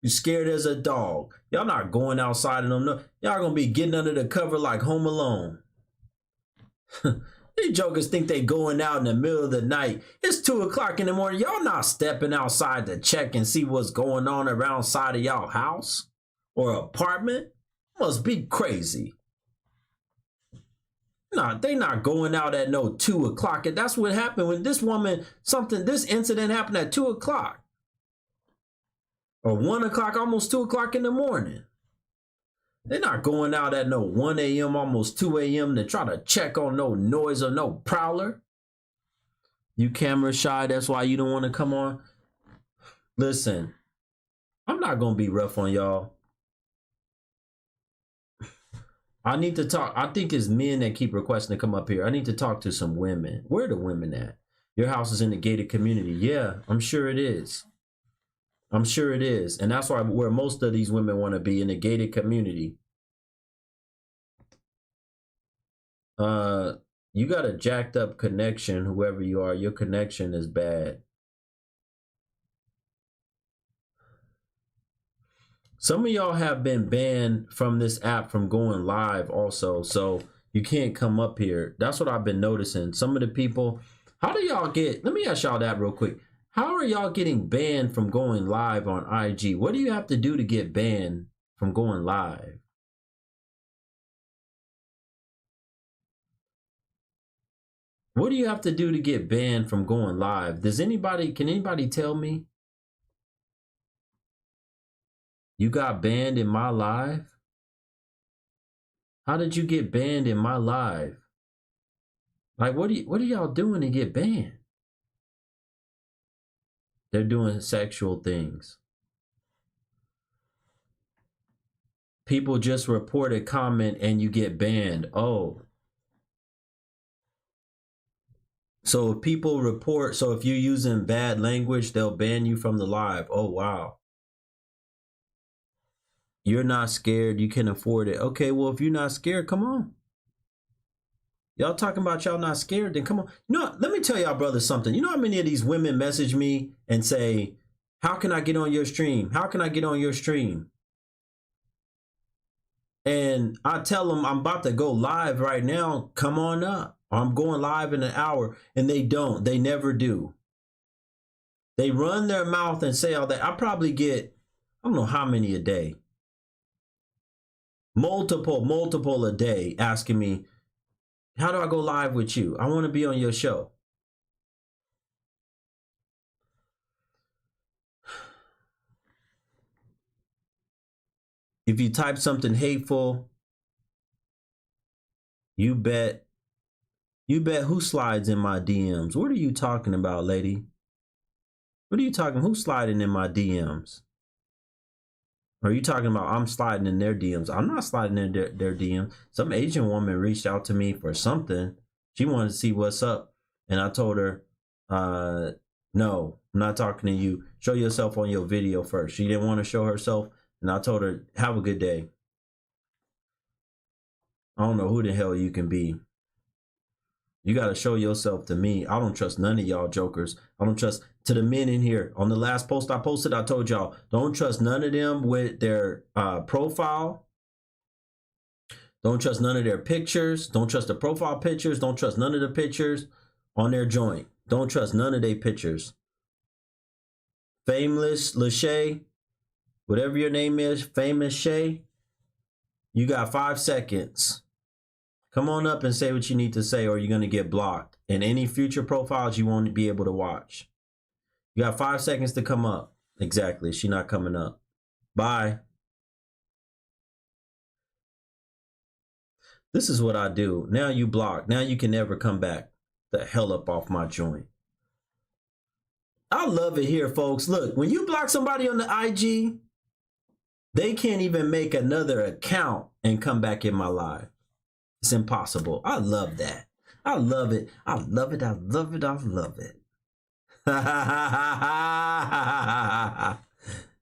You scared as a dog. Y'all not going outside and no. Y'all gonna be getting under the cover like Home Alone. These jokers think they going out in the middle of the night. It's 2 o'clock in the morning. Y'all not stepping outside to check and see what's going on around side of y'all house or apartment. Must be crazy. Nah, they not going out at no 2 o'clock. And that's what happened when this woman, this incident happened at 2 o'clock. Or 1 o'clock, almost 2 o'clock in the morning. They're not going out at no 1 a.m., almost 2 a.m. to try to check on no noise or no prowler. You camera shy, that's why you don't want to come on. Listen, I'm not going to be rough on y'all. I need to talk. I think it's men that keep requesting to come up here. I need to talk to some women. Where are the women at? Your house is in the gated community. Yeah, I'm sure it is. I'm sure it is. And that's where most of these women want to be, in a gated community. You got a jacked up connection, whoever you are. Your connection is bad. Some of y'all have been banned from this app from going live also. So you can't come up here. That's what I've been noticing. Some of the people, how do y'all get, let me ask y'all that real quick. How are y'all getting banned from going live on IG? What do you have to do to get banned from going live? What do you have to do to get banned from going live? Can anybody tell me? You got banned in my live? How did you get banned in my live? Like, what are y'all doing to get banned? They're doing sexual things. People just report a comment and you get banned. Oh. So if people report, so if you're using bad language, they'll ban you from the live. Oh, wow. You're not scared. You can afford it. Okay, well, if you're not scared, come on. Y'all talking about y'all not scared, then come on. You know, let me tell y'all brothers something. You know how many of these women message me and say, how can I get on your stream? How can I get on your stream? And I tell them I'm about to go live right now. Come on up. I'm going live in an hour. And they don't. They never do. They run their mouth and say all that. I probably get, I don't know how many a day. Multiple a day asking me, how do I go live with you? I want to be on your show. If you type something hateful, you bet who slides in my DMs. What are you talking about, lady? What are you talking? Who's sliding in my DMs? Or are you talking about I'm sliding in their DMs? I'm not sliding in their DMs. Some Asian woman reached out to me for something. She wanted to see what's up. And I told her, no, I'm not talking to you. Show yourself on your video first. She didn't want to show herself. And I told her, have a good day. I don't know who the hell you can be. You got to show yourself to me. I don't trust none of y'all jokers. I don't trust, to the men in here. On the last post I posted, I told y'all, don't trust none of them with their profile. Don't trust none of their pictures. Don't trust the profile pictures. Don't trust none of the pictures on their joint. Don't trust none of their pictures. Famous Lachey, whatever your name is, Famous Shay, you got 5 seconds. Come on up and say what you need to say, or you're going to get blocked. And any future profiles you won't be able to watch. You got 5 seconds to come up. Exactly. She's not coming up. Bye. This is what I do. Now you block. Now you can never come back. The hell up off my joint. I love it here, folks. Look, when you block somebody on the IG, they can't even make another account and come back in my live. It's impossible. I love that. I love it. I love it. I love it. I love it.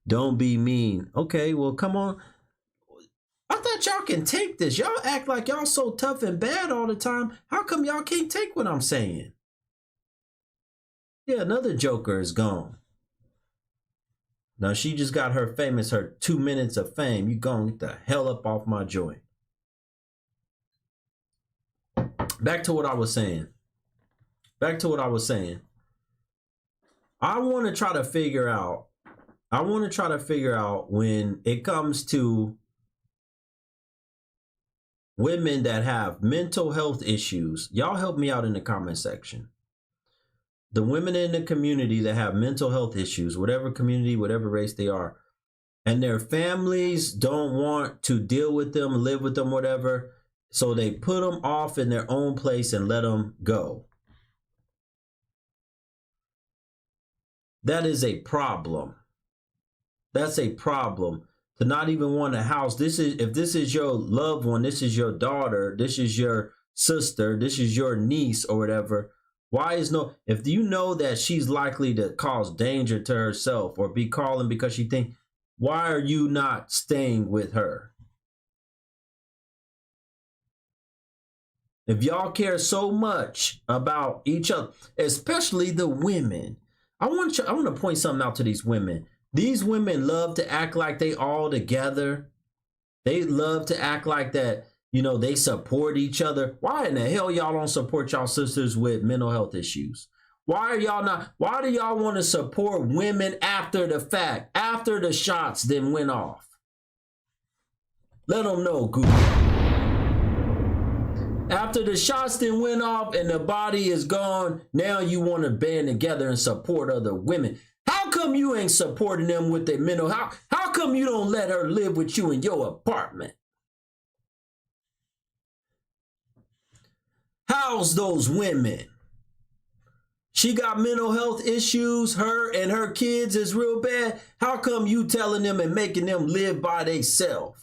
Don't be mean. Okay, well, come on. I thought y'all can take this. Y'all act like y'all so tough and bad all the time. How come y'all can't take what I'm saying? Yeah, another joker is gone. Now she just got her 2 minutes of fame. You gonna get the hell up off my joint. Back to what I was saying. I want to try to figure out when it comes to women that have mental health issues. Y'all help me out in the comment section. The women in the community that have mental health issues, whatever community, whatever race they are, and their families don't want to deal with them, live with them, whatever. So they put them off in their own place and let them go. That is a problem. That's a problem. To not even want a house. If this is your loved one, this is your daughter, this is your sister, this is your niece or whatever. If you know that she's likely to cause danger to herself or be calling because she thinks, why are you not staying with her? If y'all care so much about each other, especially the women, I want to point something out to these women. These women love to act like they all together. They love to act like that, they support each other. Why in the hell y'all don't support y'all sisters with mental health issues? Why do y'all want to support women after the fact, after the shots then went off? Let them know, Google. After the shots then went off and the body is gone, now you want to band together and support other women. How come you ain't supporting them with their mental health? How come you don't let her live with you in your apartment? How's those women? She got mental health issues. Her and her kids is real bad. How come you telling them and making them live by themselves?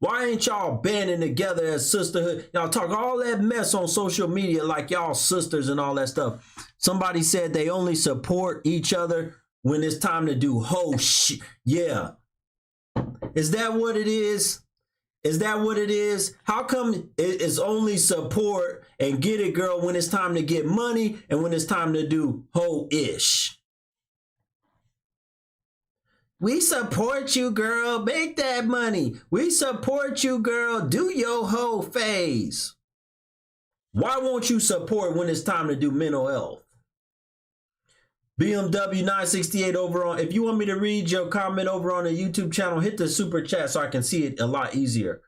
Why ain't y'all banding together as sisterhood? Y'all talk all that mess on social media like y'all sisters and all that stuff. Somebody said they only support each other when it's time to do hoe shit. Yeah. Is that what it is? Is that what it is? How come it's only support and get it, girl, when it's time to get money and when it's time to do hoe-ish? We support you, girl. Make that money. We support you, girl. Do your hoe phase. Why won't you support when it's time to do mental health? BMW 968 over on. If you want me to read your comment over on the YouTube channel, hit the super chat so I can see it a lot easier.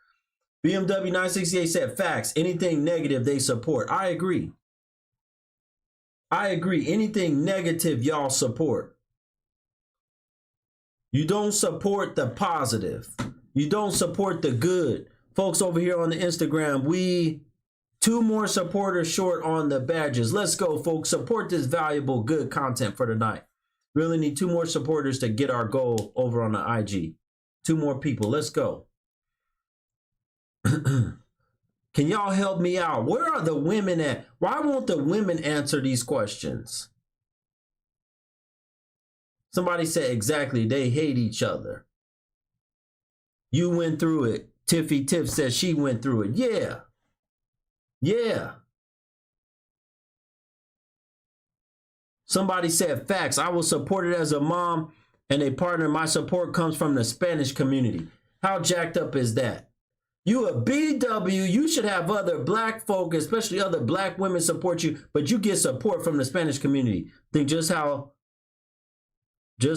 BMW 968 said facts. Anything negative they support. I agree. Anything negative y'all support. You don't support the positive. You don't support the good. Folks over here on the Instagram, we 2 more supporters short on the badges. Let's go, folks. Support this valuable, good content for tonight. Really need 2 more supporters to get our goal over on the IG. 2 more people. Let's go. Can y'all help me out? Where are the women at? Why won't the women answer these questions? Somebody said exactly. They hate each other. You went through it. Tiffy Tiff says she went through it. Yeah. Yeah. Somebody said facts. I was supported as a mom and a partner. My support comes from the Spanish community. How jacked up is that? You a BW, you should have other black folk, especially other black women support you, but you get support from the Spanish community. Think just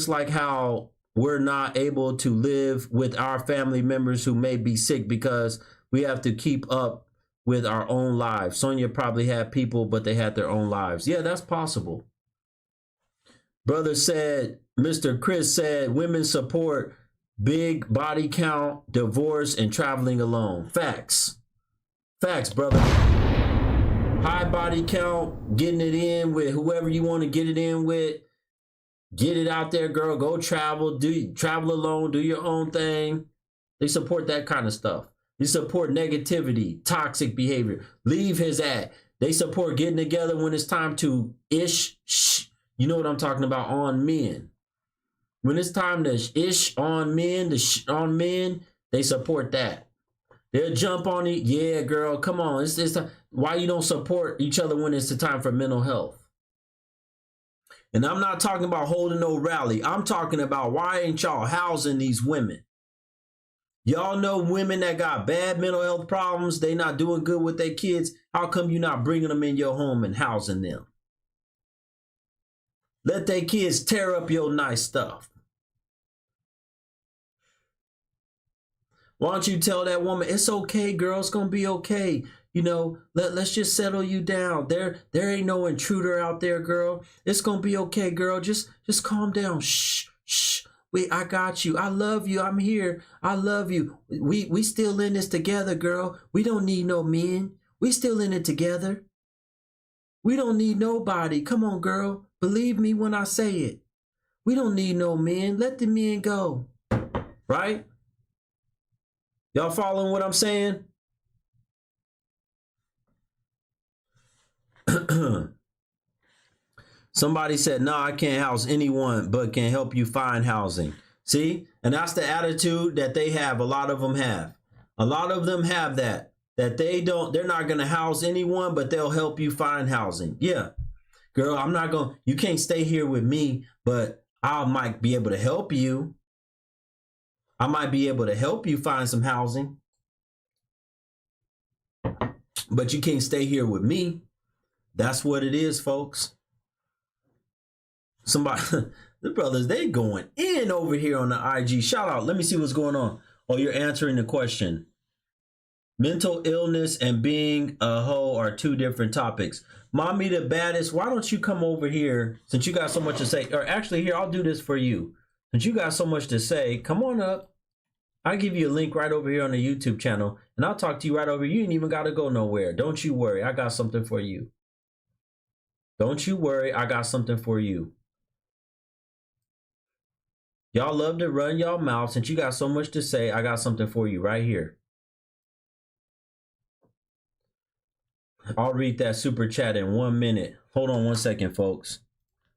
like how we're not able to live with our family members who may be sick because we have to keep up with our own lives. Sonya probably had people, but they had their own lives. Yeah, that's possible. Brother said, Mr. Chris said, women support big body count, divorce, and traveling alone. Facts. Facts, brother. High body count, getting it in with whoever you want to get it in with. Get it out there, girl. Go travel. Travel alone. Do your own thing. They support that kind of stuff. They support negativity, toxic behavior. Leave his ad. They support getting together when it's time to you know what I'm talking about, on men. When it's time to ish on men, on men, they support that. They'll jump on it. Yeah, girl, come on. It's why you don't support each other when it's the time for mental health. And I'm not talking about holding no rally. I'm talking about why ain't y'all housing these women? Y'all know women that got bad mental health problems. They not doing good with their kids. How come you not bringing them in your home and housing them? Let their kids tear up your nice stuff. Why don't you tell that woman, it's okay, girl, it's going to be okay. You know, let's just settle you down. There ain't no intruder out there, girl. It's going to be okay, girl. Just calm down. Shh. Wait, I got you. I love you. I'm here. I love you. We still in this together, girl. We don't need no men. We still in it together. We don't need nobody. Come on, girl. Believe me when I say it. We don't need no men. Let the men go. Right? Y'all following what I'm saying? Somebody said, no, I can't house anyone, but can help you find housing. See? And that's the attitude that they have. A lot of them have. A lot of them have that they're not going to house anyone, but they'll help you find housing. Yeah. Girl, you can't stay here with me, but I might be able to help you. I might be able to help you find some housing, but you can't stay here with me. That's what it is, folks. Somebody, the brothers, they going in over here on the IG. Shout out. Let me see what's going on. Oh, you're answering the question. Mental illness and being a hoe are 2 different topics. Mommy the baddest, why don't you come over here since you got so much to say? Or actually, here, I'll do this for you. Since you got so much to say, come on up. I'll give you a link right over here on the YouTube channel, and I'll talk to you right over. You ain't even got to go nowhere. Don't you worry. I got something for you. Don't you worry. I got something for you. Y'all love to run y'all mouth. Since you got so much to say, I got something for you right here. I'll read that super chat in 1 minute. Hold on 1 second, folks.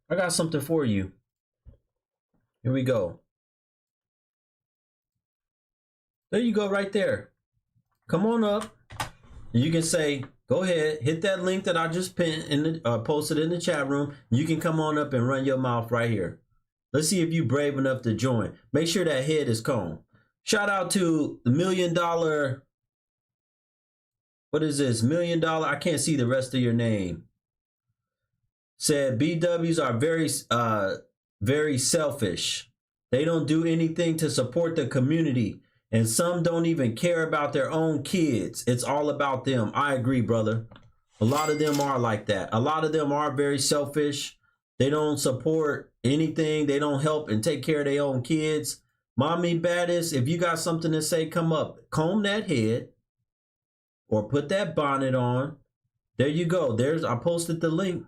I got something for you. Here we go. There you go right there. Come on up. You can say, go ahead, hit that link that I just pinned posted in the chat room. You can come on up and run your mouth right here. Let's see if you're brave enough to join. Make sure that head is combed. Shout out to the $1 million. What is this? $1 million. I can't see the rest of your name. Said BWs are very selfish. They don't do anything to support the community. And some don't even care about their own kids. It's all about them. I agree, brother. A lot of them are like that. A lot of them are very selfish. They don't support anything. They don't help and take care of their own kids. Mommy baddest, if you got something to say, come up. Comb that head or put that bonnet on. There you go. I posted the link.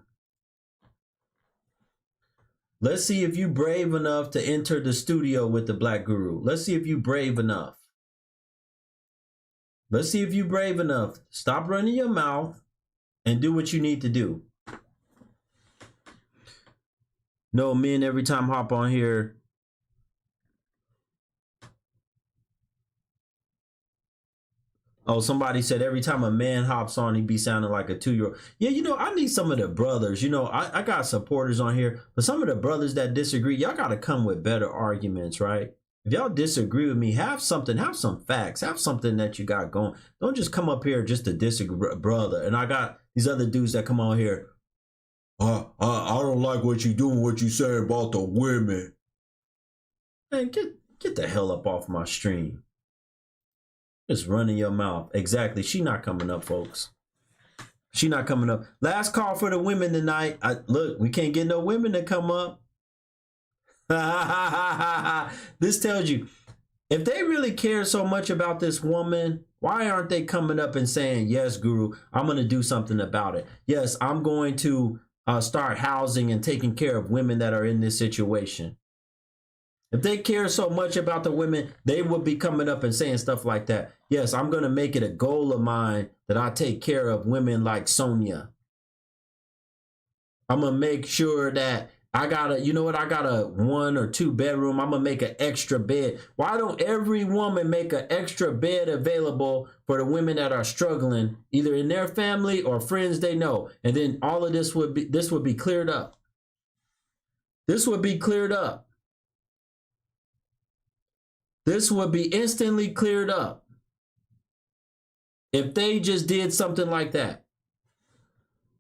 Let's see if you brave enough to enter the studio with the Black Guru. Let's see if you brave enough. Let's see if you brave enough. Stop running your mouth and do what you need to do. No, men every time hop on here. Oh, somebody said every time a man hops on, he be sounding like a 2-year-old. Yeah, you know, I need some of the brothers. You know, I got supporters on here, but some of the brothers that disagree, y'all got to come with better arguments, right? If y'all disagree with me, have something, have some facts, have something that you got going. Don't just come up here just to disagree, brother. And I got these other dudes that come on here. I don't like what you doing, what you say about the women. Man, get the hell up off my stream. Just running your mouth. Exactly. She not coming up, folks. She not coming up. Last call for the women tonight. Look, we can't get no women to come up. This tells you, if they really care so much about this woman, why aren't they coming up and saying, yes, Guru, I'm going to do something about it. Yes, I'm going to start housing and taking care of women that are in this situation. If they care so much about the women, they would be coming up and saying stuff like that. Yes, I'm going to make it a goal of mine that I take care of women like Sonya. I'm going to make sure that I got a 1 or 2 bedroom. I'm going to make an extra bed. Why don't every woman make an extra bed available for the women that are struggling, either in their family or friends they know? And then all of this would be cleared up. This would be cleared up. This would be instantly cleared up if they just did something like that.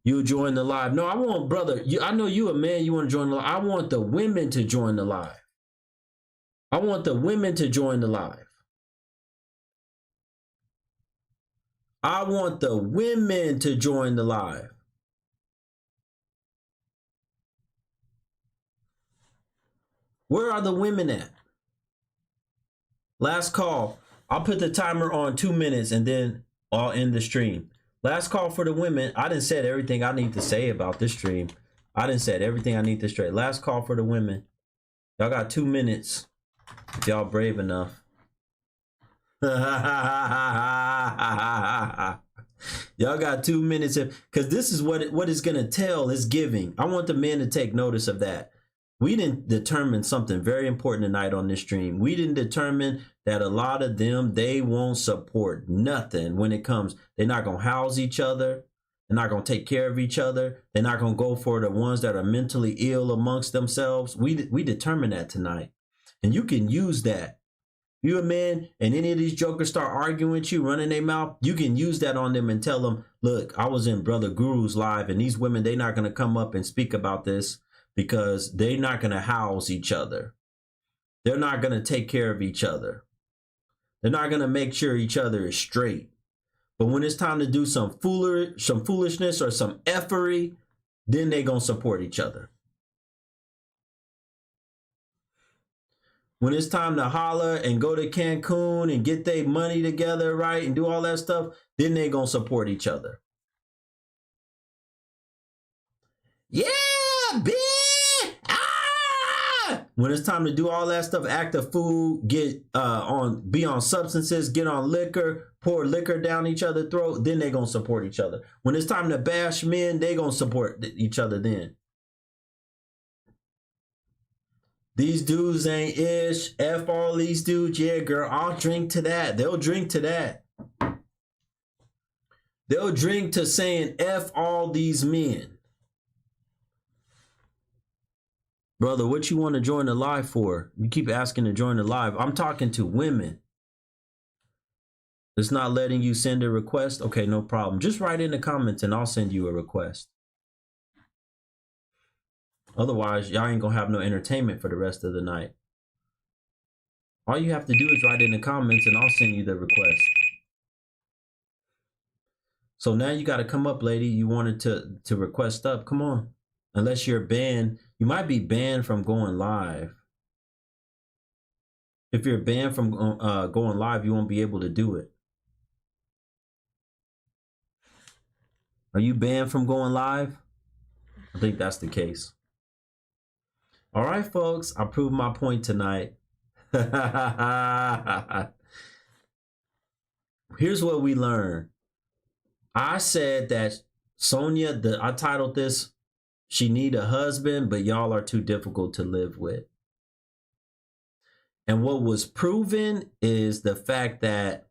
You join the live. No, I want, brother, I know you a man, you want to join the live. I want the women to join the live. I want the women to join the live. I want the women to join the live. Where are the women at? Last call. I'll put the timer on 2 minutes and then I'll end the stream. Last call for the women. I done said everything I need to say about this stream. I done said everything I need to say. Last call for the women. Y'all got 2 minutes if y'all brave enough. Y'all got 2 minutes because this is what it's going to tell is giving. I want the men to take notice of that. We didn't determine something very important tonight on this stream. We didn't determine that a lot of them, they won't support nothing when it comes. They're not going to house each other. They're not going to take care of each other. They're not going to go for the ones that are mentally ill amongst themselves. We determined that tonight. And you can use that. If you're a man and any of these jokers start arguing with you, running their mouth, you can use that on them and tell them, look, I was in Brother Guru's live and these women, they're not going to come up and speak about this. Because they're not going to house each other. They're not going to take care of each other. They're not going to make sure each other is straight. But when it's time to do some foolishness or some effery, then they're going to support each other. When it's time to holler and go to Cancun and get their money together, right, and do all that stuff, then they're going to support each other. Yeah, bitch! When it's time to do all that stuff, act a fool, be on substances, get on liquor, pour liquor down each other's throat, then they gonna support each other. When it's time to bash men, they gonna support each other then. These dudes ain't ish. F all these dudes. Yeah, girl, I'll drink to that. They'll drink to that. They'll drink to saying F all these men. Brother, what you want to join the live for? You keep asking to join the live. I'm talking to women. It's not letting you send a request? Okay, no problem. Just write in the comments and I'll send you a request. Otherwise, y'all ain't gonna have no entertainment for the rest of the night. All you have to do is write in the comments and I'll send you the request. So now you got to come up, lady. You wanted to request up. Come on. Unless you're banned. You might be banned from going live. If you're banned from going live, you won't be able to do it. Are you banned from going live? I think that's the case. All right, folks, I proved my point tonight. Here's what we learned. I said that Sonya, I titled this, she need a husband, but y'all are too difficult to live with. And what was proven is the fact that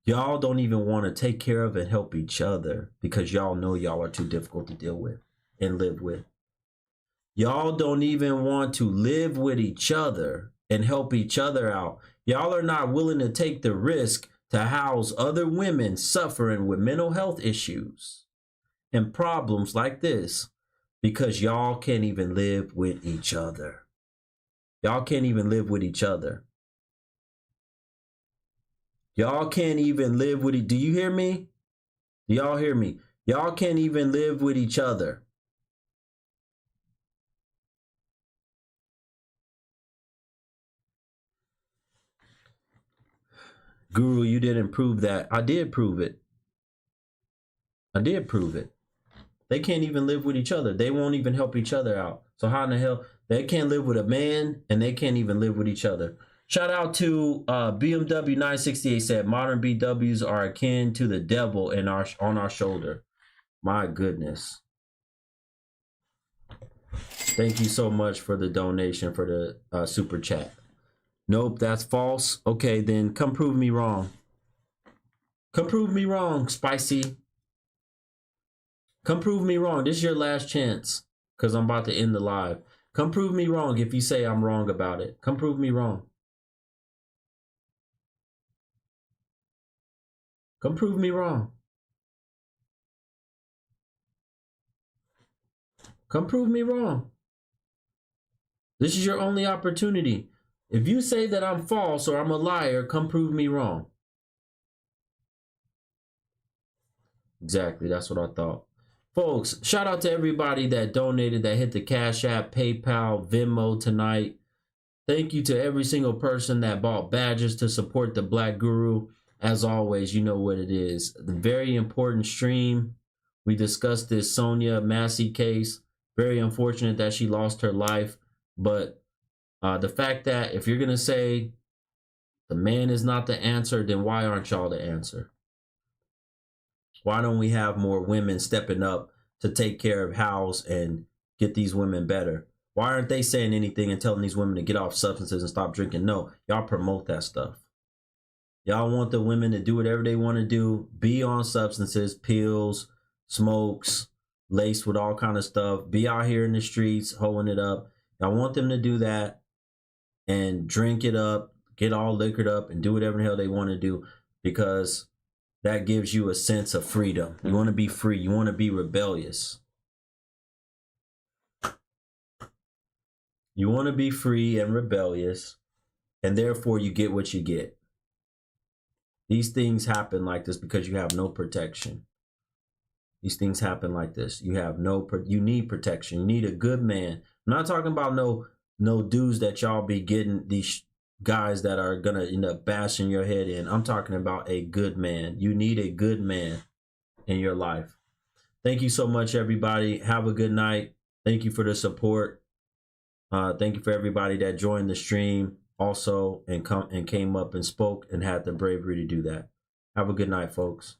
y'all don't even want to take care of and help each other because y'all know y'all are too difficult to deal with and live with. Y'all don't even want to live with each other and help each other out. Y'all are not willing to take the risk to house other women suffering with mental health issues and problems like this because y'all can't even live with each other. Y'all can't even live with each other. Y'all can't even live with it. Do you hear me? Do y'all hear me? Y'all can't even live with each other. Guru, you didn't prove that. I did prove it. I did prove it. They can't even live with each other. They won't even help each other out. So how in the hell? They can't live with a man and they can't even live with each other. Shout out to BMW 968 said modern BWs are akin to the devil on our shoulder. My goodness. Thank you so much for the donation, for the super chat. Nope, that's false. Okay, then come prove me wrong. Come prove me wrong, Spicy. Come prove me wrong. This is your last chance because I'm about to end the live. Come prove me wrong if you say I'm wrong about it. Come prove me wrong. Come prove me wrong. Come prove me wrong. This is your only opportunity. If you say that I'm false or I'm a liar, come prove me wrong. Exactly, that's what I thought. Folks, shout out to everybody that donated, that hit the Cash App, PayPal, Venmo tonight. Thank you to every single person that bought badges to support the Black Guru. As always, you know what it is. The very important stream. We discussed this Sonya Massey case. Very unfortunate that she lost her life. But the fact that if you're going to say the man is not the answer, then why aren't y'all the answer? Why don't we have more women stepping up to take care of house and get these women better? Why aren't they saying anything and telling these women to get off substances and stop drinking? No, y'all promote that stuff. Y'all want the women to do whatever they want to do, be on substances, pills, smokes, laced with all kind of stuff, be out here in the streets, holding it up. Y'all want them to do that and drink it up, get all liquored up and do whatever the hell they want to do because that gives you a sense of freedom. You want to be free. You want to be rebellious. You want to be free and rebellious, and therefore you get what you get. These things happen like this because you have no protection. These things happen like this. You have you need protection. You need a good man. I'm not talking about no dudes that y'all be getting, these guys that are gonna end up bashing your head in. I'm talking about a good man. You need a good man in your life. Thank you so much, everybody. Have a good night. Thank you for the support. Thank you for everybody that joined the stream also and came up and spoke and had the bravery to do that. Have a good night, folks.